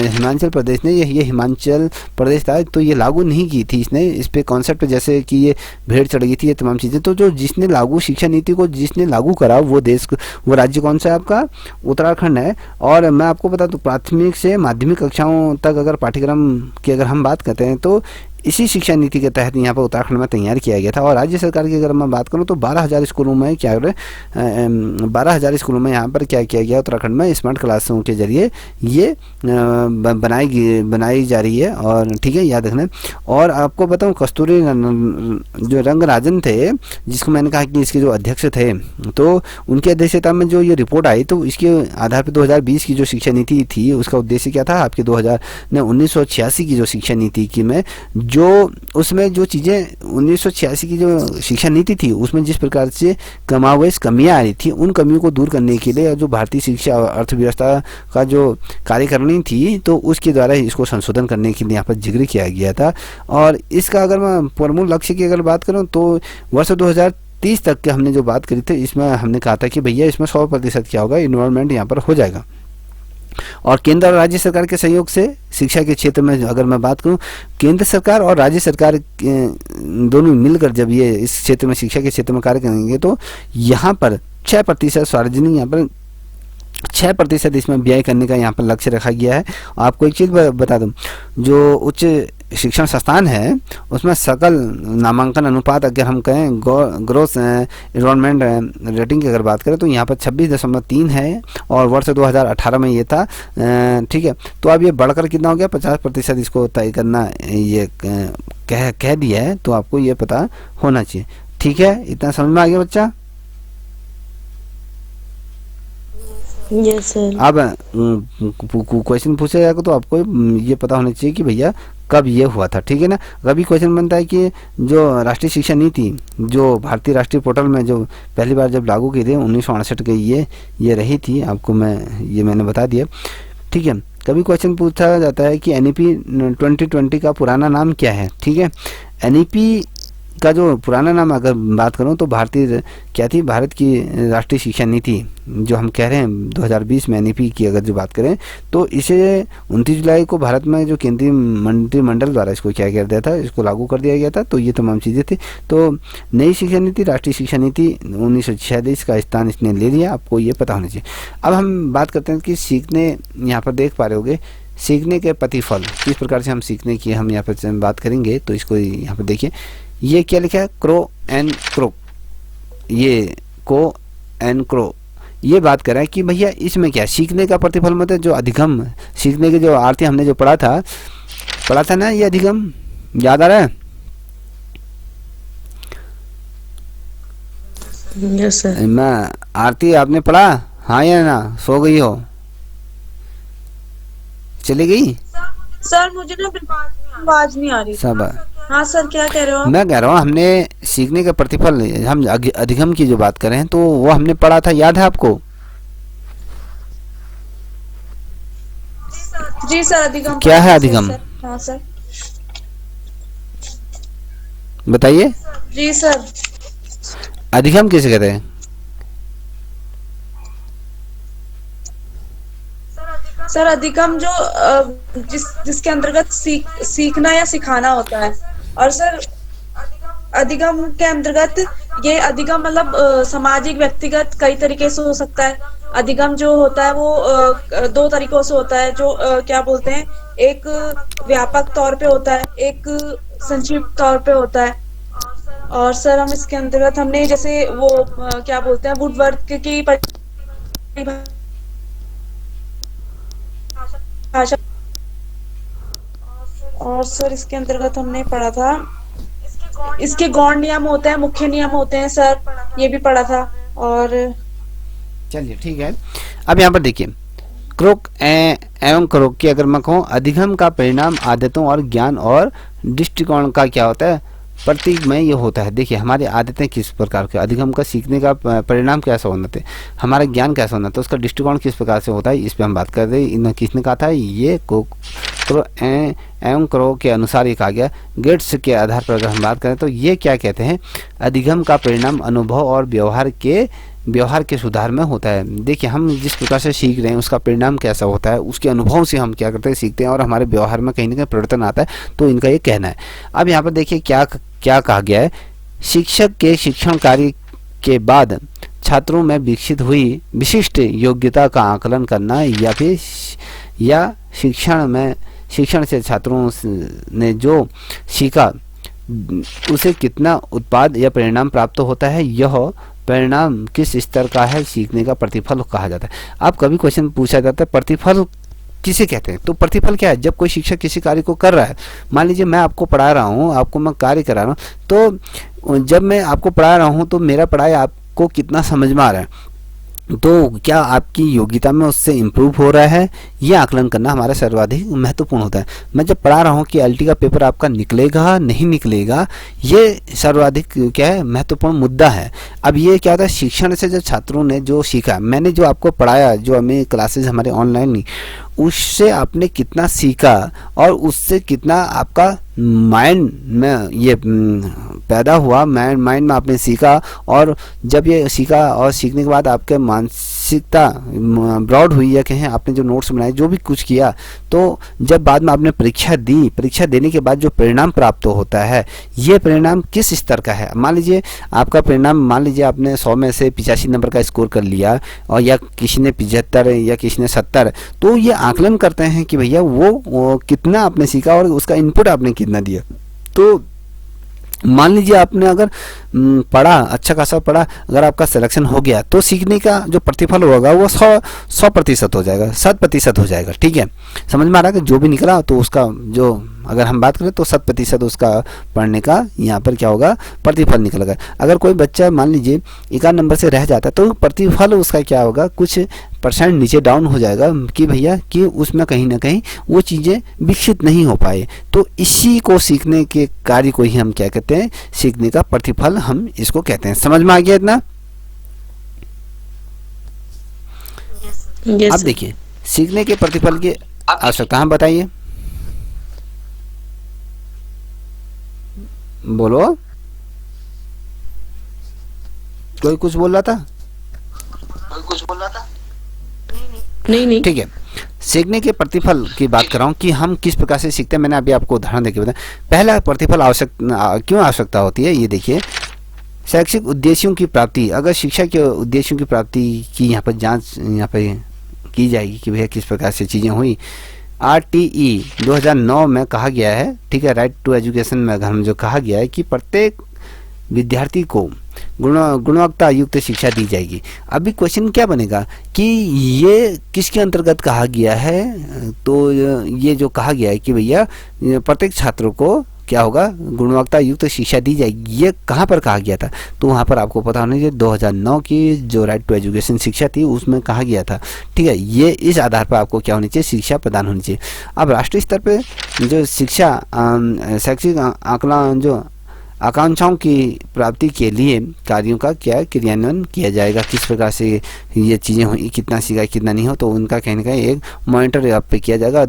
हिमाचल प्रदेश ने, ये हिमाचल प्रदेश था तो ये लागू नहीं की थी इसने, इस पर कॉन्सेप्ट जैसे कि ये भेड़ चढ़ गई थी ये तमाम चीज़ें। तो जो जिसने लागू शिक्षा नीति को जिसने लागू करा वो देश, वो राज्य कौन सा है, आपका उत्तराखंड है। और मैं आपको बता दूं, प्राथमिक से माध्यमिक कक्षाओं तक अगर पाठ्यक्रम की अगर हम बात करते हैं तो इसी शिक्षा नीति के तहत यहाँ पर उत्तराखंड में तैयार किया गया था। और राज्य सरकार की अगर मैं बात करूँ तो 12,000 स्कूलों में 12,000 स्कूलों में यहाँ पर क्या किया गया, उत्तराखंड में स्मार्ट क्लासों के जरिए ये बनाई जा रही है। और ठीक है, याद रखना। और आपको बताऊँ, कस्तूरी जो रंगराजन थे, जिसको मैंने कहा कि इसके जो अध्यक्ष थे, तो उनकी अध्यक्षता में जो ये रिपोर्ट आई तो इसके आधार पर 2020 की जो शिक्षा नीति थी उसका उद्देश्य क्या था, आपके 1986 की जो शिक्षा नीति की में जो उसमें जो चीज़ें 1986 की जो शिक्षा नीति थी उसमें जिस प्रकार से कमावेश कमियाँ आ रही थी, उन कमियों को दूर करने के लिए जो भारतीय शिक्षा अर्थव्यवस्था का जो कार्यकारिणी थी तो उसके द्वारा इसको संशोधन करने के लिए यहाँ पर जिक्र किया गया था। और इसका अगर मैं प्रमुख लक्ष्य की अगर बात करूँ तो वर्ष 2030 तक के हमने जो बात करी थी, इसमें हमने कहा था कि भैया इसमें 100% क्या होगा, इन्वॉल्वमेंट यहाँ पर हो जाएगा। और केंद्र और राज्य सरकार के सहयोग से शिक्षा के क्षेत्र में अगर मैं बात करूं, केंद्र सरकार और राज्य सरकार दोनों मिलकर जब ये इस क्षेत्र में शिक्षा के क्षेत्र में कार्य करेंगे तो यहाँ पर 6% सार्वजनिक, यहाँ पर 6% इसमें व्यय करने का यहाँ पर लक्ष्य रखा गया है। आपको एक चीज़ बता दूं, जो उच्च शिक्षण संस्थान है उसमें सकल नामांकन अनुपात अगर हम कहें ग्रोस एनरोलमेंट रेटिंग की अगर बात करें तो यहाँ पर 26.3 है और वर्ष 2018 में ये था। ठीक है, तो अब ये बढ़कर कितना हो गया, 50% इसको तय करना ये कह दिया है, तो आपको ये पता होना चाहिए। ठीक है, इतना समझ में आ गया बच्चा? Yes sir. अब क्वेश्चन पूछा जाएगा तो आपको ये पता होना चाहिए कि भैया कब ये हुआ था, ठीक है ना। कभी क्वेश्चन बनता है कि जो राष्ट्रीय शिक्षा नीति जो भारतीय राष्ट्रीय पोर्टल में जो पहली बार जब लागू की थी 1968 के ये रही थी, आपको मैंने बता दिया, ठीक है। कभी क्वेश्चन पूछा जाता है कि एनईपी 2020 का पुराना नाम क्या है, ठीक है। एनईपी का जो पुराना नाम अगर बात करूं तो भारत की राष्ट्रीय शिक्षा नीति जो हम कह रहे हैं 2020 में एनईपी की अगर जो बात करें तो इसे 29 जुलाई को भारत में जो केंद्रीय मंत्रिमंडल द्वारा इसको क्या कर दिया था, इसको लागू कर दिया गया था। तो ये तमाम चीज़ें थी। तो नई शिक्षा नीति राष्ट्रीय शिक्षा नीति 1946 का स्थान इसने ले लिया, आपको ये पता होना चाहिए। अब हम बात करते हैं कि सीखने, यहाँ पर देख पा रहे होगे सीखने के प्रतिफल किस प्रकार से हम सीखने की हम यहाँ पर बात करेंगे। तो इसको यहाँ पर देखिए, ये क्या लिखा है, क्रो एंड क्रो, ये को एंड क्रो, ये बात कर रहा है कि भैया इसमें क्या सीखने का प्रतिफल मतलब जो अधिगम, सीखने के जो आरती हमने जो पढ़ा था ना, ये अधिगम याद आ रहा है? Yes sir. मैं आरती आपने पढ़ा, हाँ या ना? सो गई हो, चली गई? सर मुझे ना आवाज नहीं आ रही। सब हाँ सर, क्या कह रहे हो? मैं कह रहा हूँ हमने सीखने का प्रतिफल, हम अधिगम की जो बात कर रहे हैं तो वो हमने पढ़ा था, याद है आपको? जी सर, अधिगम क्या है अधिगम? हाँ सर, बताइए। जी सर। अधिगम किसे कहते हैं? सर अधिगम जो जिसके अंतर्गत सीखना या सिखाना होता है। और सर अधिगम के अंतर्गत ये अधिगम मतलब सामाजिक व्यक्तिगत कई तरीके से हो सकता है। अधिगम जो होता है वो दो तरीकों से होता है, जो क्या बोलते हैं, एक व्यापक तौर पे होता है, एक संक्षिप्त तौर पे होता है। और सर हम इसके अंतर्गत हमने जैसे वो क्या बोलते हैं, वुडवर्थ की भाषा, और सर इसके अंतर्गत हमने पढ़ा था, इसके गौण नियम होते हैं, मुख्य नियम होते हैं सर, ये भी पढ़ा था। और चलिए ठीक है। अब यहाँ पर देखिए, क्रोक एवं क्रोक की अगर मैं कहूँ, अधिगम का परिणाम आदतों और ज्ञान और दृष्टिकोण का क्या होता है, प्रतीक में ये होता है। देखिए हमारी आदतें किस प्रकार के, अधिगम का सीखने का परिणाम कैसा होना था, हमारा ज्ञान कैसा होना था, उसका दृष्टिकोण किस प्रकार से होता है, इस पर हम बात कर रहे हैं। किसने कहा था, ये क्रो एवं क्रो के अनुसार ये कहा गया। गेट्स के आधार पर अगर हम बात करें तो ये क्या कहते हैं, अधिगम का परिणाम अनुभव और व्यवहार के सुधार में होता है। देखिए हम जिस प्रकार से सीख रहे हैं उसका परिणाम कैसा होता है, उसके अनुभव से हम क्या करते हैं, सीखते हैं, और हमारे व्यवहार में कहीं ना कहीं परिवर्तन आता है। तो इनका ये कहना है। अब यहाँ पर देखिए क्या कहा गया है, शिक्षक के शिक्षण कार्य के बाद छात्रों में विकसित हुई विशिष्ट योग्यता का आकलन करना, या शिक्षण से छात्रों ने जो सीखा उसे कितना उत्पाद या परिणाम प्राप्त होता है, यह परिणाम किस स्तर का है, सीखने का प्रतिफल कहा जाता है। अब कभी क्वेश्चन पूछा जाता है प्रतिफल किसे कहते हैं। तो प्रतिफल क्या है, जब कोई शिक्षक किसी कार्य को कर रहा है, मान लीजिए मैं आपको पढ़ा रहा हूँ, आपको मैं कार्य करा रहा हूँ, तो जब मैं आपको पढ़ा रहा हूँ तो मेरा पढ़ाई आपको कितना समझ में आ रहा है, तो क्या आपकी योग्यता में उससे इम्प्रूव हो रहा है, ये आकलन करना हमारा सर्वाधिक महत्वपूर्ण होता है। मैं जब पढ़ा रहा हूँ कि एलटी का पेपर आपका निकलेगा नहीं निकलेगा, ये सर्वाधिक क्या है, महत्वपूर्ण मुद्दा है। अब ये क्या होता है, शिक्षण से जो छात्रों ने जो सीखा, मैंने जो आपको पढ़ाया, जो हमें क्लासेज हमारे ऑनलाइन नहीं, उससे आपने कितना सीखा और उससे कितना आपका माइंड में ये पैदा हुआ, माइंड में आपने सीखा, और जब ये सीखा और सीखने के बाद आपके मानसिकता ब्रॉड हुई, या कहें आपने जो नोट्स बनाए, जो भी कुछ किया, तो जब बाद में आपने परीक्षा दी, परीक्षा देने के बाद जो परिणाम प्राप्त होता है, ये परिणाम किस स्तर का है। मान लीजिए आपका परिणाम, मान लीजिए आपने 100 में से 85 नंबर का स्कोर कर लिया, और या किसी ने 75 या किसी ने 70, तो ये आकलन करते हैं कि भैया वो कितना आपने सीखा और उसका इनपुट आपने कितना दिया। तो मान लीजिए आपने अगर पढ़ा, अच्छा खासा पढ़ा, अगर आपका सिलेक्शन हो गया, तो सीखने का जो प्रतिफल होगा वो 100% हो जाएगा, 100% हो जाएगा। ठीक है, समझ में आ रहा है कि जो भी निकला तो उसका जो अगर हम बात करें तो 100% उसका पढ़ने का यहाँ पर क्या होगा, प्रतिफल निकलेगा। अगर कोई बच्चा मान लीजिए 1 नंबर से रह जाता है तो प्रतिफल उसका क्या होगा, कुछ % नीचे डाउन हो जाएगा कि भैया कि उसमें कहीं ना कहीं वो चीज़ें विकसित नहीं हो पाए। तो इसी को सीखने के कार्य को ही हम क्या कहते हैं, सीखने का प्रतिफल हम इसको कहते हैं। समझ में आ गया इतना? यस अब देखिए सीखने के प्रतिफल की आवश्यकता हम बताइए, बोलो। कोई कुछ बोल रहा था? नहीं ठीक है, सीखने के प्रतिफल की बात कर रहा हूँ कि हम किस प्रकार से सीखते हैं। मैंने अभी आपको उदाहरण देके बताया। पहला प्रतिफल क्यों आवश्यकता होती है, ये देखिए, शैक्षिक उद्देश्यों की प्राप्ति। अगर शिक्षा के उद्देश्यों की प्राप्ति की यहाँ पर जांच यहाँ पर की जाएगी कि भैया किस प्रकार से चीज़ें हुई। RTE 2009 में कहा गया है, ठीक है, राइट टू एजुकेशन में हम जो कहा गया है कि प्रत्येक विद्यार्थी को गुणवत्ता युक्त शिक्षा दी जाएगी। अभी क्वेश्चन क्या बनेगा कि ये किसके अंतर्गत कहा गया है, तो ये जो कहा गया है कि भैया प्रत्येक छात्र को क्या होगा, गुणवत्ता युक्त शिक्षा दी जाएगी, ये कहाँ पर कहा गया था? तो वहाँ पर आपको पता होना चाहिए 2009 की जो राइट टू एजुकेशन शिक्षा थी उसमें कहा गया था, ठीक है। ये इस आधार पर आपको क्या होनी चाहिए, शिक्षा प्रदान होनी चाहिए। अब राष्ट्रीय स्तर पे जो शिक्षा शैक्षिक आकलन जो आकांक्षाओं की प्राप्ति के लिए कार्यों का क्या क्रियान्वयन किया जाएगा, किस प्रकार से ये चीज़ें हुई, कितना सीखा कितना नहीं हो, तो उनका कहीं ना कहीं एक मॉनिटर आप पे किया जाएगा।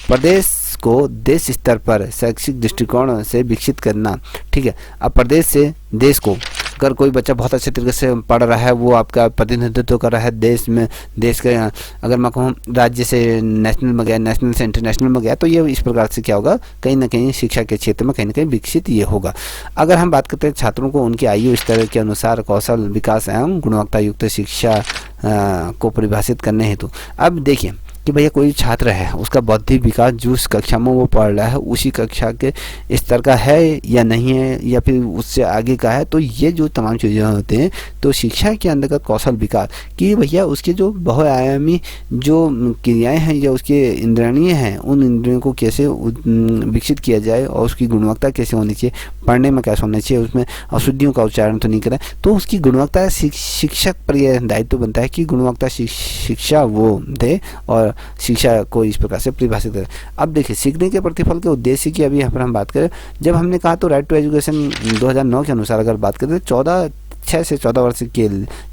प्रदेश को देश स्तर पर शैक्षिक दृष्टिकोण से विकसित करना, ठीक है। अब प्रदेश से देश को, अगर कोई बच्चा बहुत अच्छे तरीके से पढ़ रहा है, वो आपका प्रतिनिधित्व कर रहा है देश में, देश के अगर मैं कहूँ राज्य से नेशनल में गया, नेशनल से इंटरनेशनल में गया, तो ये इस प्रकार से क्या होगा, कहीं ना कहीं शिक्षा के क्षेत्र में कहीं ना कहीं विकसित ये होगा। अगर हम बात करते हैं छात्रों को उनकी आयु स्तर के अनुसार कौशल विकास एवं गुणवत्ता युक्त शिक्षा को परिभाषित करने हेतु, अब देखिए कि भैया कोई छात्र है, उसका बौद्धिक विकास जिस कक्षा में वो पढ़ रहा है उसी कक्षा के स्तर का है या नहीं है, या फिर उससे आगे का है, तो ये जो तमाम चीज़ें होते हैं, तो शिक्षा के अंतर्गत कौशल विकास कि भैया उसके जो बहुआयामी जो क्रियाएं हैं या उसके इंद्रियाँ हैं, उन इंद्रियों को कैसे विकसित किया जाए और उसकी गुणवत्ता कैसे होनी चाहिए, पढ़ने में कैसे होना चाहिए, उसमें अशुद्धियों का उच्चारण तो नहीं करें, तो उसकी गुणवत्ता शिक्षक पर यह दायित्व बनता है कि गुणवत्ता शिक्षा वो दे और शिक्षा को इस प्रकार से परिभाषित करें। अब देखिए सीखने के प्रतिफल के उद्देश्य की अभी यहाँ पर हम बात करें, जब हमने कहा तो राइट टू एजुकेशन 2009 के अनुसार अगर बात करें तो 6 से 14 वर्ष के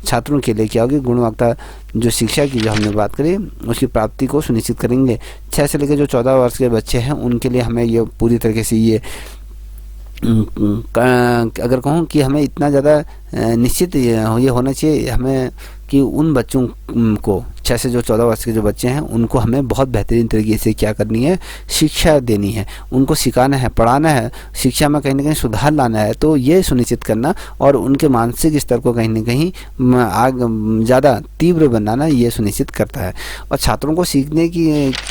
छात्रों के लिए क्या होगी, गुणवत्ता जो शिक्षा की जो हमने बात करी उसकी प्राप्ति को सुनिश्चित करेंगे। 6 से लेकर जो 14 वर्ष के बच्चे हैं उनके लिए हमें ये पूरी तरीके से ये अगर कहूँ कि हमें इतना ज़्यादा निश्चित ये होना चाहिए हमें कि उन बच्चों को 6 से जो 14 वर्ष के जो बच्चे हैं उनको हमें बहुत बेहतरीन तरीके से क्या करनी है, शिक्षा देनी है, उनको सिखाना है, पढ़ाना है, शिक्षा में कहीं ना कहीं सुधार लाना है। तो ये सुनिश्चित करना और उनके मानसिक स्तर को कहीं ना कहीं ज़्यादा तीव्र बनाना ये सुनिश्चित करता है। और छात्रों को सीखने की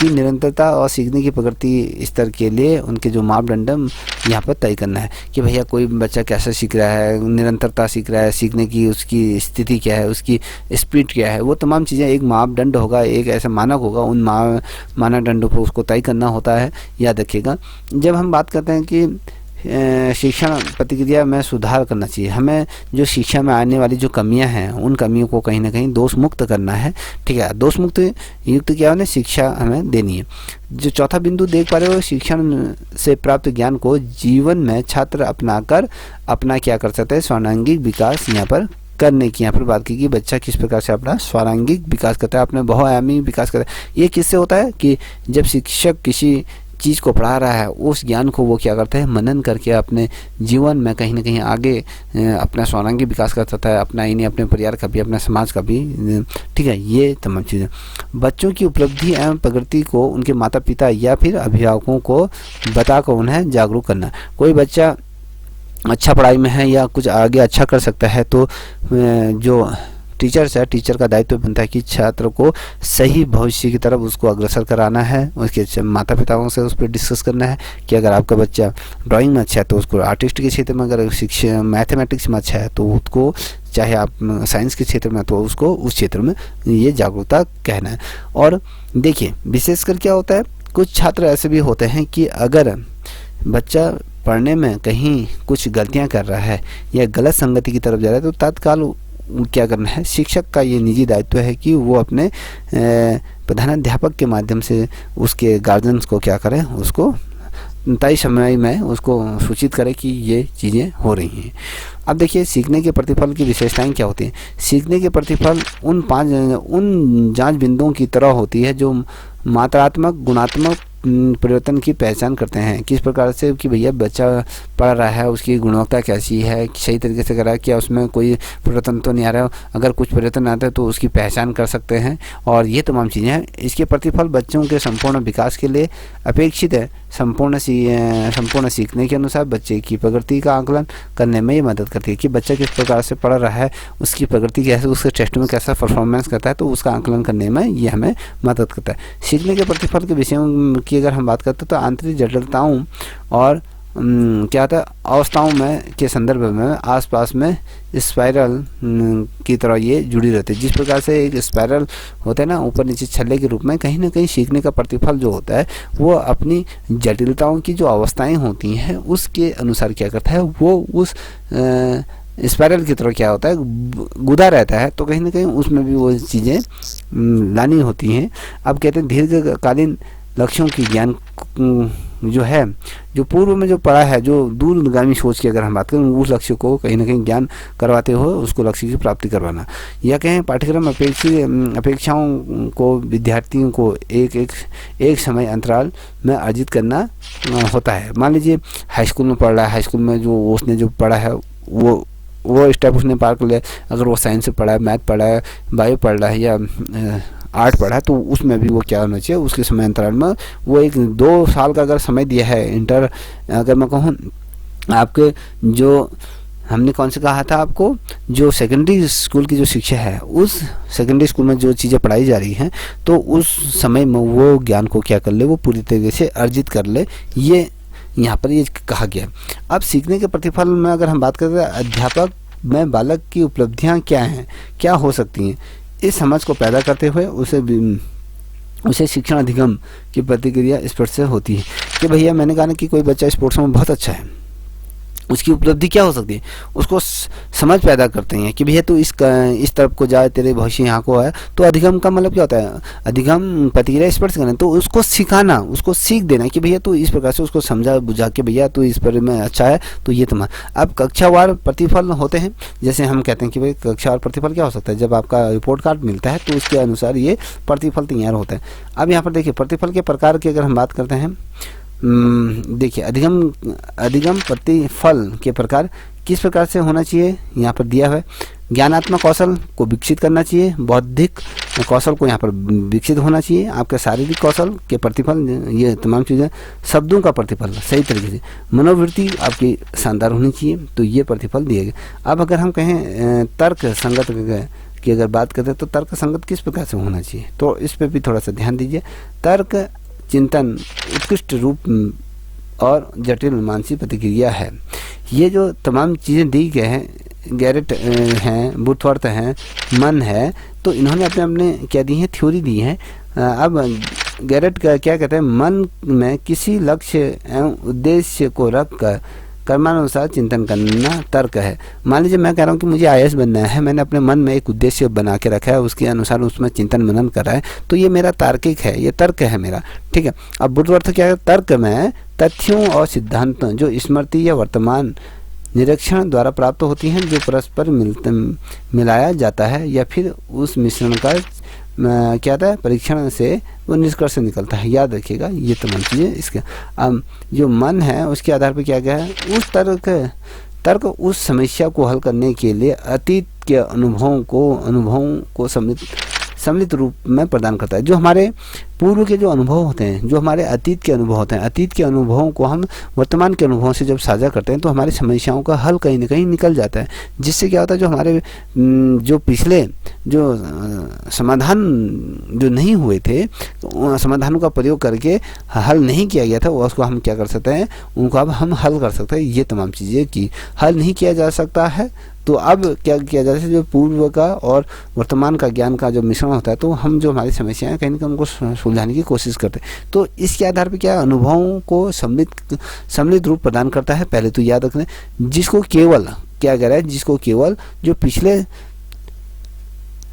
निरंतरता और सीखने की प्रगति स्तर के लिए उनके जो मापदंड यहाँ पर तय करना है कि भैया कोई बच्चा कैसे सीख रहा है, निरंतरता सीख रहा है, सीखने की उसकी स्थिति क्या है, उसकी स्पीड क्या है, वो तमाम चीज़ें एक मापदंड होगा, एक ऐसा मानक होगा, उन मानदंडों पर उसको तय करना होता है। याद रखिएगा जब हम बात करते हैं कि शिक्षण प्रतिक्रिया में सुधार करना चाहिए, हमें जो शिक्षा में आने वाली जो कमियां हैं उन कमियों को कहीं ना कहीं दोष मुक्त करना है, ठीक है। दोष मुक्त युक्त क्या होना, शिक्षा हमें देनी है। जो चौथा बिंदु देख पा रहे हो, शिक्षण से प्राप्त ज्ञान को जीवन में छात्र अपनाकर अपना क्या कर सकते हैं, सर्वांगीण विकास यहाँ पर करने की यहाँ पर बात की कि बच्चा किस प्रकार से अपना सर्वांगीण विकास करता है, अपने बहुआयामी विकास करता है। ये किससे होता है कि जब शिक्षक किसी चीज़ को पढ़ा रहा है उस ज्ञान को वो क्या करता है, मनन करके अपने जीवन में कहीं ना कहीं आगे अपना सर्वांगीण विकास कर सकता है, अपना इन्हें अपने परिवार का भी, अपने समाज का भी, ठीक है। ये तमाम चीज़ें बच्चों की उपलब्धि एवं प्रगति को उनके माता पिता या फिर अभिभावकों को बताकर उन्हें जागरूक करना। कोई बच्चा अच्छा पढ़ाई में है या कुछ आगे अच्छा कर सकता है तो जो टीचर्स है, टीचर का दायित्व बनता है कि छात्र को सही भविष्य की तरफ उसको अग्रसर कराना है, उसके माता पिताओं से उस पर डिस्कस करना है कि अगर आपका बच्चा ड्राइंग में अच्छा है तो उसको आर्टिस्ट के क्षेत्र में, अगर शिक्षा मैथमेटिक्स में अच्छा है तो उसको, चाहे आप साइंस के क्षेत्र में तो उसको उस क्षेत्र में ये जागरूकता कहना है। और देखिए विशेषकर क्या होता है, कुछ छात्र ऐसे भी होते हैं कि अगर बच्चा पढ़ने में कहीं कुछ गलतियां कर रहा है या गलत संगति की तरफ जा रहा है तो तत्काल क्या करना है, शिक्षक का ये निजी दायित्व है कि वो अपने प्रधानाध्यापक के माध्यम से उसके गार्जियंस को क्या करें, उसको तय समय में उसको सूचित करें कि ये चीज़ें हो रही हैं। अब देखिए सीखने के प्रतिफल की विशेषताएं क्या होती हैं। सीखने के प्रतिफल उन जांच बिंदुओं की तरह होती है जो मात्रात्मक गुणात्मक परिवर्तन की पहचान करते हैं। किस प्रकार से कि भैया बच्चा पढ़ रहा है, उसकी गुणवत्ता कैसी है, सही तरीके से कर रहा है, क्या उसमें कोई परिवर्तन तो नहीं आ रहा है, अगर कुछ परिवर्तन आता है तो उसकी पहचान कर सकते हैं। और ये तमाम चीज़ें हैं। इसके प्रतिफल बच्चों के संपूर्ण विकास के लिए अपेक्षित है। संपूर्ण सीखने के अनुसार बच्चे की प्रगति का आकलन करने में ये मदद करती है कि बच्चा किस प्रकार से पढ़ रहा है, उसकी प्रगति कैसे, उसके टेस्ट में कैसा परफॉर्मेंस करता है, तो उसका आकलन करने में ये हमें मदद करता है। सीखने के प्रतिफल के विषयों की अगर हम बात करते हैं तो आंतरिक जटिलताओं और क्या होता है अवस्थाओं में के संदर्भ में आसपास में स्पाइरल की तरह ये जुड़ी रहती है। जिस प्रकार से एक स्पाइरल होता है ना, ऊपर नीचे छल्ले के रूप में, कहीं ना कहीं सीखने का प्रतिफल जो होता है वो अपनी जटिलताओं की जो अवस्थाएं होती हैं उसके अनुसार क्या करता है, वो उस स्पाइरल की तरह क्या होता है, गुदा रहता है। तो कहीं ना कहीं उसमें भी वो चीज़ें लानी होती हैं। अब कहते हैं दीर्घकालीन लक्ष्यों की ज्ञान जो है, जो पूर्व में जो पढ़ा है, जो दूरगामी सोच की अगर हम बात करें, उस लक्ष्य को कहीं ना कहीं ज्ञान करवाते हुए उसको लक्ष्य की प्राप्ति करवाना, या कहें पाठ्यक्रम अपेक्षाओं को विद्यार्थियों को एक समय अंतराल में अर्जित करना होता है। मान लीजिए हाई स्कूल में पढ़ रहा है, हाई स्कूल में जो उसने जो पढ़ा है वो स्टेप उसने पार कर लिया। अगर वो साइंस से पढ़ा है, मैथ पढ़ा है, बायो पढ़ रहा है या आर्ट पढ़ा है, तो उसमें भी वो क्या होना चाहिए, उसके समय अंतराल में वो 1-2 साल का अगर समय दिया है, इंटर अगर मैं कहूँ आपके जो हमने कौन से कहा था आपको, जो सेकेंडरी स्कूल की जो शिक्षा है, उस सेकेंडरी स्कूल में जो चीज़ें पढ़ाई जा रही हैं, तो उस समय में वो ज्ञान को क्या कर ले, वो पूरी तरीके से अर्जित कर ले। ये यहाँ पर ये कहा गया। अब सीखने के प्रतिफल में अगर हम बात करते हैं, अध्यापक में बालक की उपलब्धियाँ क्या हैं, क्या हो सकती हैं, इस समझ को पैदा करते हुए उसे शिक्षण अधिगम की प्रतिक्रिया स्पष्ट से होती है कि भैया मैंने कहा ना कि कोई बच्चा स्पोर्ट्स में बहुत अच्छा है, उसकी उपलब्धि क्या हो सकती है, उसको समझ पैदा करते हैं कि भैया तू इस तरफ को जा, तेरे भविष्य यहाँ को है। तो अधिगम का मतलब क्या होता है, अधिगम प्रतिक्रिया स्पर्श करना, तो उसको सिखाना, उसको सीख देना कि भैया तू इस प्रकार से उसको समझा बुझा के भैया तू इस पर में अच्छा है, तो ये तुम्हारा। अब कक्षावार प्रतिफल होते हैं, जैसे हम कहते हैं कि भाई कक्षावार प्रतिफल क्या हो सकता है, जब आपका रिपोर्ट कार्ड मिलता है तो उसके अनुसार ये प्रतिफल तैयार होता है। अब यहाँ पर देखिए प्रतिफल के प्रकार की अगर हम बात करते हैं, देखिए अधिगम प्रतिफल के प्रकार किस प्रकार से होना चाहिए, यहाँ पर दिया हुआ है। ज्ञानात्मक कौशल को विकसित करना चाहिए, बौद्धिक कौशल को यहाँ पर विकसित होना चाहिए, आपके शारीरिक कौशल के प्रतिफल, ये तमाम चीज़ें, शब्दों का प्रतिफल सही तरीके से, मनोवृत्ति आपकी शानदार होनी चाहिए, तो ये प्रतिफल दिए गए। अब अगर हम कहें तर्क संगत की अगर बात करते हैं तो तर्क संगत किस प्रकार से होना चाहिए, तो इस पर भी थोड़ा सा ध्यान दीजिए। तर्क चिंतन उत्कृष्ट रूप और जटिल मानसिक प्रतिक्रिया है। ये जो तमाम चीज़ें दी गए हैं, गैरेट हैं, बुथवर्थ हैं, मन है, तो इन्होंने अपने क्या दी हैं, थ्योरी दी है। अब गैरेट का क्या कहते हैं, मन में किसी लक्ष्य एवं उद्देश्य को रख कर कर्मानुसार चिंतन करना तर्क है। मान लीजिए मैं कह रहा हूँ कि मुझे IAS बनना है, मैंने अपने मन में एक उद्देश्य बना के रखा है, उसके अनुसार उसमें चिंतन मनन कर रहा है, तो ये मेरा तार्किक है, ये तर्क है मेरा, ठीक है। अब बुद्धवर्थ क्या है, तर्क में तथ्यों और सिद्धांतों जो स्मृति या वर्तमान निरीक्षण द्वारा प्राप्त होती हैं, जो परस्पर मिलाया जाता है या फिर उस मिश्रण का क्या था परीक्षण से वो निष्कर्ष निकलता है। याद रखिएगा ये तमाम चीज़ें इसके। अब जो मन है उसके आधार पर क्या गया है, उस तर्क उस समस्या को हल करने के लिए अतीत के अनुभवों को सम्मिलित रूप में प्रदान करता है। जो हमारे पूर्व के जो अनुभव होते हैं, जो हमारे अतीत के अनुभव होते हैं, अतीत के अनुभवों को हम वर्तमान के अनुभवों से जब साझा करते हैं तो हमारी समस्याओं का हल कहीं ना कहीं निकल जाता है। जिससे क्या होता है, जो हमारे जो पिछले जो समाधान जो नहीं हुए थे, तो समाधानों का प्रयोग करके हल नहीं किया गया था, उसको हम क्या कर सकते हैं, उनको अब हम हल कर सकते हैं। ये तमाम चीज़ें कि हल नहीं किया जा सकता है, तो अब क्या किया जाता है, जो पूर्व का और वर्तमान का ज्ञान का जो मिश्रण होता है, तो हम जो हमारी समस्याएं कहीं ना कहीं उनको सुलझाने की कोशिश करते हैं। तो इसके आधार पर क्या अनुभवों को सम्मिलित रूप प्रदान करता है। पहले तो याद रखना, जिसको केवल क्या कह रहा है, जिसको केवल जो पिछले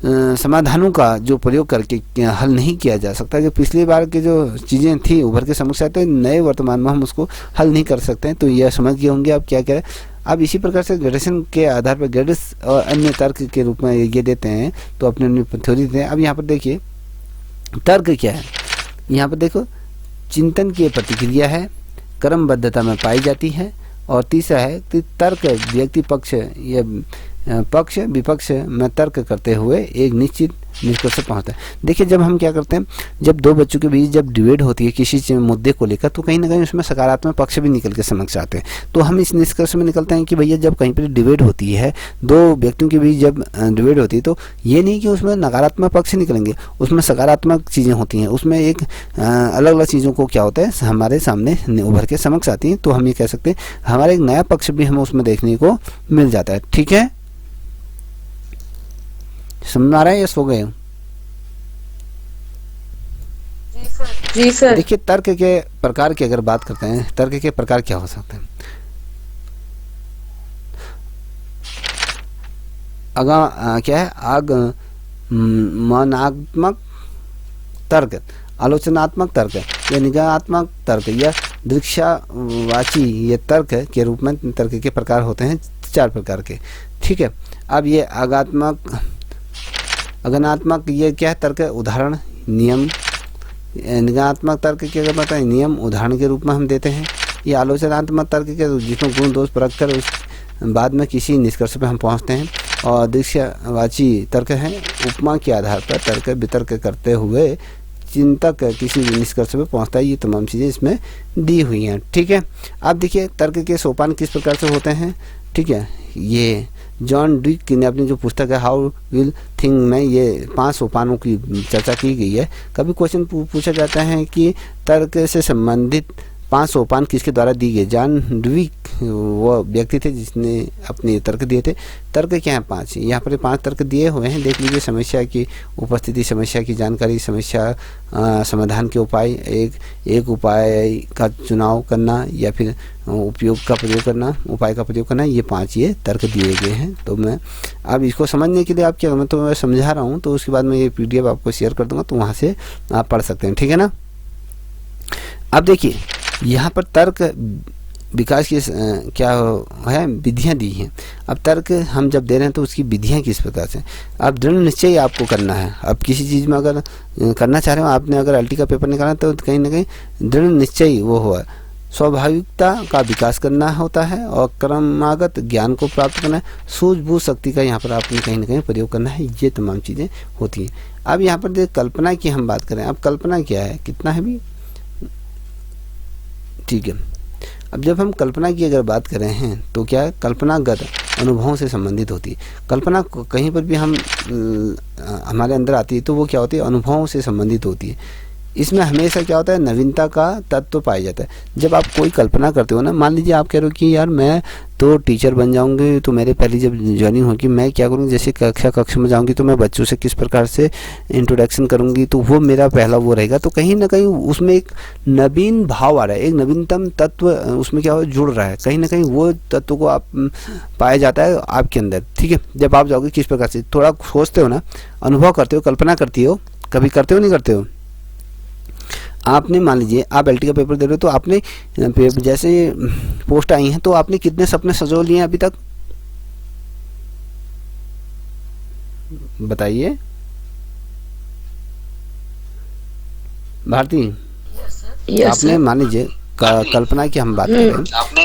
समाधानों का जो प्रयोग करके हल नहीं किया जा सकता, कि पिछली बार की जो चीज़ें थी उभर के समस्या आते नए वर्तमान में हम उसको हल नहीं कर सकते हैं। तो यह समझ गए होंगे आप क्या करें। अब इसी प्रकार से ग्रेडेशन के आधार पर ग्रेड्स और अन्य तर्क के रूप में ये देते हैं, तो अपनी अपनी थ्योरी देते हैं। अब यहाँ पर देखिए तर्क क्या है, यहाँ पर देखो चिंतन की प्रतिक्रिया है, क्रमबद्धता में पाई जाती है, और तीसरा है कि तर्क व्यक्ति पक्ष या पक्ष विपक्ष में तर्क करते हुए एक निश्चित निष्कर्ष पर पहुंचता है। देखिए जब हम क्या करते हैं, जब दो बच्चों के बीच जब डिबेट होती है किसी मुद्दे को लेकर, तो कहीं ना कहीं उसमें सकारात्मक पक्ष भी निकल के समक्ष आते हैं। तो हम इस निष्कर्ष में निकलते हैं कि भैया जब कहीं पर डिबेट होती है, दो व्यक्तियों के बीच जब डिबेट होती है, तो ये नहीं कि उसमें नकारात्मक पक्ष निकलेंगे, उसमें सकारात्मक चीज़ें होती हैं, उसमें एक अलग अलग चीज़ों को क्या होता है हमारे सामने उभर के समक्ष आती हैं। तो हम ये कह सकते हैं हमारा एक नया पक्ष भी हमें उसमें देखने को मिल जाता है। ठीक है, समझ आ रहा है, यस हो गए। जी सर। देखिए तर्क के प्रकार की अगर बात करते हैं, तर्क के प्रकार क्या हो सकते हैं। क्या है आगमनात्मक तर्क, आलोचनात्मक तर्क या निगाहात्मक तर्क या दृक्ष्यावाची ये तर्क के रूप में तर्क के प्रकार होते हैं 4 प्रकार के। ठीक है, अब ये अगनात्मक ये क्या है तर्क, उदाहरण नियम। निगाहात्मक तर्क की अगर बताएं नियम उदाहरण के रूप में हम देते हैं। ये आलोचनात्मक तर्क के जिसमें गुण दोष परख कर उस बाद में किसी निष्कर्ष पर हम पहुंचते हैं। और दृश्यवाची तर्क है, उपमा के आधार पर तर्क वितर्क करते हुए चिंतक किसी निष्कर्ष पर पहुंचता है। ये तमाम चीज़ें इसमें दी हुई हैं। ठीक है, अब देखिए तर्क के सोपान किस प्रकार से होते हैं। ठीक है, ये जॉन ड्यूक ने अपनी जो पुस्तक है हाउ विल थिंक में ये 5 सोपानों की चर्चा की गई है। कभी क्वेश्चन पूछा जाता है कि तर्क से संबंधित 5 सोपान किसके द्वारा दी गई। जॉन ड्यूक वो व्यक्ति थे जिसने अपने तर्क दिए थे। तर्क क्या है 5, यहाँ पर 5 तर्क दिए हुए हैं। देख लीजिए, समस्या की उपस्थिति, समस्या की जानकारी, समस्या समाधान के उपाय, एक उपाय का चुनाव करना या फिर उपयोग का प्रयोग करना, उपाय का प्रयोग करना, ये 5 ये तर्क दिए गए हैं। तो मैं अब इसको समझने के लिए आप क्या, मैं समझा रहा हूँ, तो उसके बाद मैं ये PDF आपको शेयर कर दूंगा, तो वहाँ से आप पढ़ सकते हैं। ठीक है ना। अब देखिए यहाँ पर तर्क विकास की क्या है विधियाँ दी हैं। अब तर्क हम जब दे रहे हैं तो उसकी विधियाँ किस प्रकार से, अब दृढ़ निश्चय आपको करना है। अब किसी चीज़ में अगर करना चाह रहे हो, आपने अगर LT का पेपर निकाला तो कहीं ना कहीं दृढ़ निश्चय वो हुआ, स्वाभाविकता का विकास करना होता है और क्रमागत ज्ञान को प्राप्त करना है, सूझबूझ शक्ति का यहाँ पर आपने कहीं ना कहीं प्रयोग करना है। ये तमाम चीज़ें होती हैं। अब यहाँ पर कल्पना की हम बात करें, अब कल्पना क्या है, कितना है भी, ठीक है। अब जब हम कल्पना की अगर बात कर रहे हैं तो क्या है, कल्पनागत अनुभवों से संबंधित होती है। कल्पना कहीं पर भी हम हमारे अंदर आती है तो वो क्या होती है, अनुभवों से संबंधित होती है। इसमें हमेशा क्या होता है, नवीनता का तत्व पाया जाता है। जब आप कोई कल्पना करते हो ना, मान लीजिए आप कह रहे हो कि यार मैं तो टीचर बन जाऊंगी, तो मेरे पहली जब ज्वाइनिंग होगी मैं क्या करूँगी, जैसे कक्षा में जाऊंगी तो मैं बच्चों से किस प्रकार से इंट्रोडक्शन करूंगी, तो वो मेरा पहला वो रहेगा। तो कहीं ना कहीं उसमें एक नवीन भाव आ रहा है, एक नवीनतम तत्व उसमें क्या हो जुड़ रहा है, कहीं ना कहीं वो तत्व को आप पाया जाता है आपके अंदर। ठीक है, जब आप जाओगे किस प्रकार से, थोड़ा सोचते हो ना, अनुभव करते हो, कल्पना करती हो, कभी करते हो नहीं करते हो। आपने मान लीजिए आप LT का पेपर दे रहे हो, तो आपने जैसे पोस्ट आई हैं तो आपने कितने सपने सजो लिए अभी तक, बताइए भारती। आपने मान लीजिए कल्पना की हम बात करें,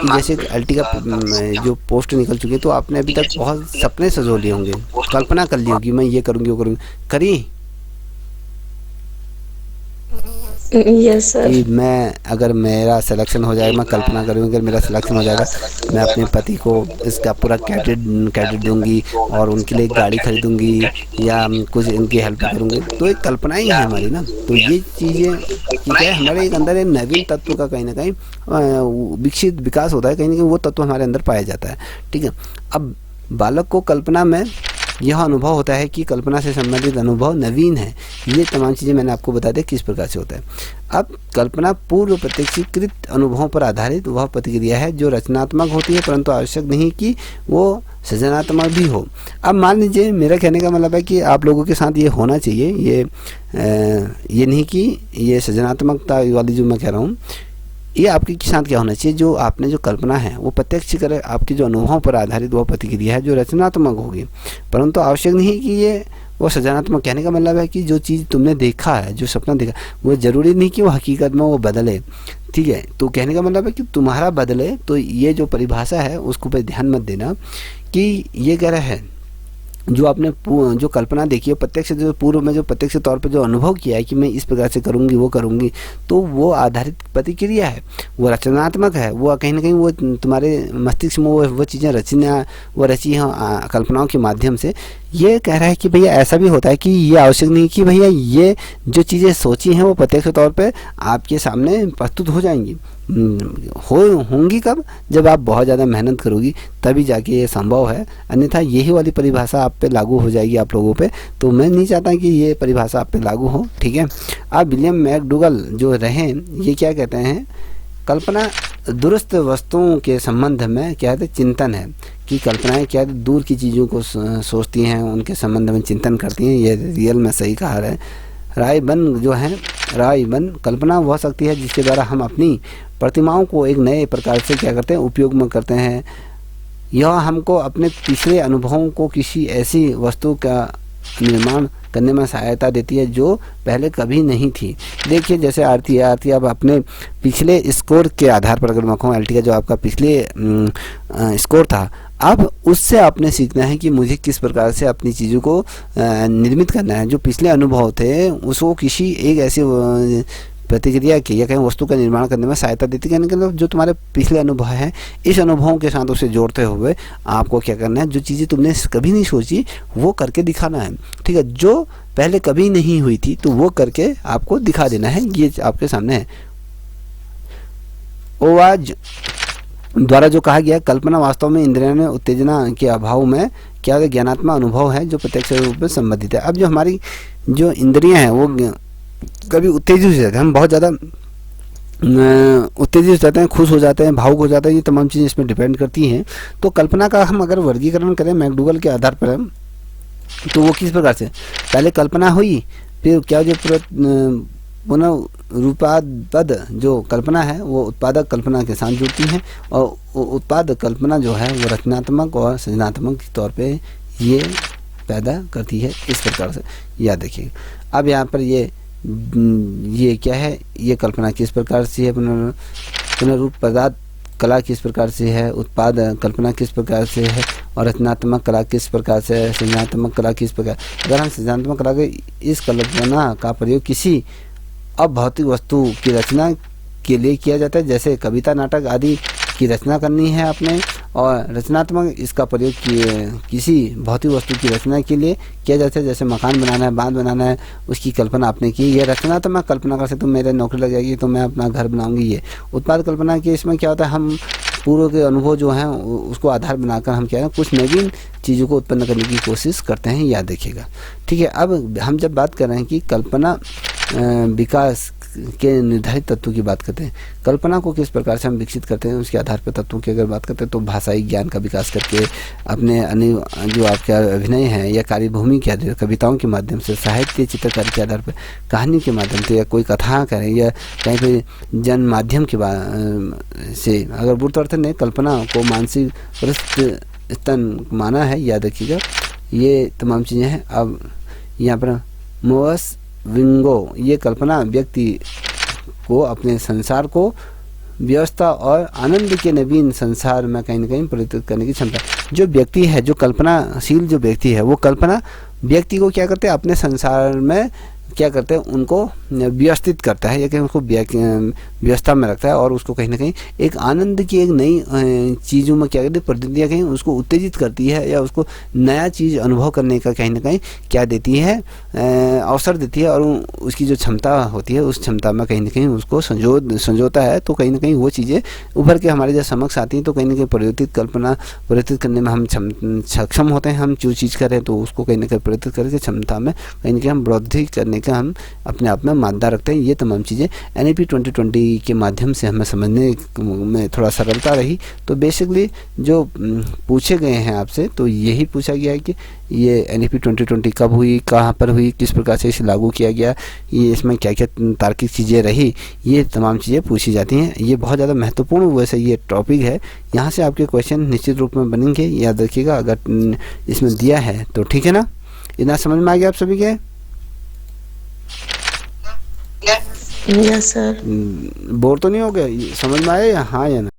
जैसे LT का जो पोस्ट निकल चुकी है, तो आपने अभी तक बहुत सपने सजो लिए होंगे, कल्पना कर ली होगी मैं ये करूँगी वो करूँगी, करी यस सर। कि मैं अगर मेरा सिलेक्शन हो जाएगा, मैं कल्पना करूँगी अगर मेरा सिलेक्शन हो जाएगा मैं अपने पति को इसका पूरा क्रेडिट दूंगी और उनके लिए एक गाड़ी खरीदूंगी या कुछ इनकी हेल्प करूंगी। तो एक कल्पना ही है हमारी ना। तो ये चीज़ें क्या है, हमारे एक अंदर एक नवीन तत्व का कहीं ना कहीं विकसित विकास होता है, कहीं ना कहीं वो तत्व हमारे अंदर पाया जाता है। ठीक है, अब बालक को कल्पना में यह अनुभव होता है कि कल्पना से संबंधित अनुभव नवीन है। ये तमाम चीज़ें मैंने आपको बता दें किस प्रकार से होता है। अब कल्पना पूर्व प्रत्यक्षीकृत अनुभवों पर आधारित वह प्रतिक्रिया है जो रचनात्मक होती है, परंतु आवश्यक नहीं कि वो सृजनात्मक भी हो। अब मान लीजिए मेरा कहने का मतलब है कि आप लोगों के साथ ये होना चाहिए, ये नहीं कि ये सृजनात्मकता वाली जो मैं कह रहा हूँ, ये आपके साथ क्या होना चाहिए, जो आपने जो कल्पना है वो प्रत्यक्ष करे, आपके जो अनुभवों पर आधारित वो प्रतिक्रिया है जो रचनात्मक होगी। परंतु आवश्यक नहीं कि ये वो सृजनात्मक, कहने का मतलब है कि जो चीज़ तुमने देखा है, जो सपना देखा, वो ज़रूरी नहीं कि वो हकीकत में वो बदले। ठीक है, तो कहने का मतलब है कि तुम्हारा बदले, तो ये जो परिभाषा है उसको पे ध्यान मत देना कि ये कह रहा है जो आपने जो कल्पना देखी है प्रत्यक्ष, जो पूर्व में जो प्रत्यक्ष तौर पे जो अनुभव किया है कि मैं इस प्रकार से करूँगी वो करूँगी, तो वो आधारित प्रतिक्रिया है, वो रचनात्मक है, वो कहीं ना कहीं वो तुम्हारे मस्तिष्क में वो चीज़ें रची हैं कल्पनाओं के माध्यम से। ये कह रहा है कि भैया ऐसा भी होता है कि ये आवश्यक नहीं कि भैया ये जो चीज़ें सोची हैं वो प्रत्यक्ष तौर पे आपके सामने प्रस्तुत हो जाएंगी। होंगी कब, जब आप बहुत ज़्यादा मेहनत करोगी तभी जाके ये संभव है, अन्यथा यही वाली परिभाषा आप पे लागू हो जाएगी आप लोगों पे। तो मैं नहीं चाहता कि ये परिभाषा आप पे लागू हो। ठीक है, अब विलियम मैकडूगल जो रहे ये क्या कहते हैं, कल्पना दुरुस्त वस्तुओं के संबंध में क्या है चिंतन है, कि कल्पनाएं क्या दूर की चीज़ों को सोचती हैं, उनके संबंध में चिंतन करती हैं। ये रियल में सही कहा है। रायबन जो है, रायबन कल्पना वह शक्ति है जिसके द्वारा हम अपनी प्रतिमाओं को एक नए प्रकार से क्या करते हैं, उपयोग में करते हैं। यह हमको अपने पिछले अनुभवों को किसी ऐसी वस्तु का निर्माण करने में सहायता देती है जो पहले कभी नहीं थी। देखिए जैसे आरती अब अपने पिछले स्कोर के आधार पर, अगर मैं कहूँ एलटी का जो आपका पिछले स्कोर था, अब उससे आपने सीखना है कि मुझे किस प्रकार से अपनी चीज़ों को निर्मित करना है। जो पिछले अनुभव थे उसको किसी एक ऐसी प्रतिक्रिया की या कहीं वस्तु का निर्माण करने में सहायता देती है। मतलब जो तुम्हारे पिछले अनुभव हैं, इस अनुभवों के साथ उसे जोड़ते हुए आपको क्या करना है, जो चीज़ें तुमने कभी नहीं सोची वो करके दिखाना है। ठीक है, जो पहले कभी नहीं हुई थी तो वो करके आपको दिखा देना है। ये आपके सामने है। ओवाज द्वारा जो कहा गया, कल्पना वास्तव में इंद्रियों उत्तेजना के अभाव में क्या ज्ञानात्मक अनुभव है जो प्रत्यक्ष रूप में संबंधित है। अब जो हमारी जो इंद्रियां हैं वो कभी उत्तेजित हो जाते हैं, हम बहुत ज़्यादा उत्तेजित हो जाते हैं, खुश हो जाते हैं, भावुक हो जाते हैं, ये तमाम चीज़ें इसमें डिपेंड करती हैं। तो कल्पना का हम अगर वर्गीकरण करें मैकडूगल के आधार पर, तो वो किस प्रकार से, पहले कल्पना हुई, फिर क्या जो पुनः रूपात्मक जो कल्पना है वो उत्पादक कल्पना के साथ जुड़ती हैं, और उत्पादक कल्पना जो है वो रचनात्मक और सृजनात्मक के तौर पे ये पैदा करती है। इस प्रकार से याद रखिए। अब यहाँ पर ये क्या है, ये कल्पना किस प्रकार से है, पुनरूप पदार्थ कला किस प्रकार से है, उत्पाद कल्पना किस प्रकार से है, और रचनात्मक कला किस प्रकार से है, सृजनात्मक कला किस प्रकार। अगर हम सृजनात्मक कला के इस कल्पना का प्रयोग किसी अभौतिक वस्तु की रचना के लिए किया जाता है, जैसे कविता नाटक आदि की रचना करनी है आपने, और रचनात्मक इसका प्रयोग किसी भौतिक वस्तु की रचना के लिए किया जाता है, जैसे मकान बनाना है, बांध बनाना है, उसकी कल्पना आपने की, ये रचनात्मक कल्पना कर सकते। तुम मेरे नौकरी लग जाएगी तो मैं अपना घर बनाऊंगी। ये उत्पाद कल्पना की, इसमें क्या होता है, हम पूर्व के अनुभव जो हैं उसको आधार बनाकर हम क्या है कुछ नवीन चीज़ों को उत्पन्न करने की कोशिश करते हैं, याद रखिएगा। ठीक है, अब हम जब बात कर रहे हैं कि कल्पना विकास के निर्धारित तत्वों की बात करते हैं, कल्पना को किस प्रकार से हम विकसित करते हैं, उसके आधार पर तत्वों की अगर बात करते हैं तो भाषाई ज्ञान का विकास करके, अपने जो आपके अभिनय है या कार्यभूमि के आधार, कविताओं के माध्यम से, साहित्य चित्रकारी के आधार पर, कहानी के माध्यम से, या कोई कथा करें, या कहीं पर जन माध्यम के से, अगर बुद्ध अर्थ ने कल्पना को मानसिक स्तन माना है, याद रखिएगा। ये तमाम चीज़ें हैं। अब यहाँ पर मोअस विंगो, ये कल्पना व्यक्ति को अपने संसार को व्यवस्था और आनंद के नवीन संसार में कहीं ना कहीं परिवर्तित करने की क्षमता। जो व्यक्ति है, जो कल्पनाशील जो व्यक्ति है, वो कल्पना व्यक्ति को क्या करते हैं, अपने संसार में क्या करते हैं, उनको व्यवस्थित करता है, या कहीं उसको व्यवस्था में रखता है, और उसको कहीं ना कहीं एक आनंद की एक नई चीज़ों में क्या करती है, प्रतिक्रिया कहीं उसको उत्तेजित करती है, या उसको नया चीज़ अनुभव करने का कहीं ना कहीं क्या देती है, अवसर देती है, और उसकी जो क्षमता होती है उस क्षमता में कहीं ना कहीं उसको संजोता है। तो कहीं ना कहीं वो चीज़ें उभर के हमारे जब समक्ष आती हैं तो कहीं ना कहीं परिवर्तित करने में हम सक्षम होते हैं। हम जो चीज़ करें तो उसको कहीं ना कहीं परिवर्तित करके क्षमता में कहीं ना कहीं हम वृद्धि करने का हम अपने आप में मानता रखते हैं। ये तमाम चीज़ें NEP 2020 के माध्यम से हमें समझने में थोड़ा सरलता रही। तो बेसिकली जो पूछे गए हैं आपसे, तो यही पूछा गया है कि ये NEP 2020 कब हुई, कहाँ पर हुई, किस प्रकार से इसे लागू किया गया, ये इसमें क्या क्या तार्किक चीज़ें रही, ये तमाम चीज़ें पूछी जाती हैं। ये बहुत ज़्यादा महत्वपूर्ण वैसे ये टॉपिक है, यहाँ से आपके क्वेश्चन निश्चित रूप में बनेंगे, याद रखिएगा। अगर इसमें दिया है तो ठीक है ना, इतना समझ में आ गया आप सभी के? Yes sir. बोर तो नहीं हो गए? समझ में आया या हाँ या ना?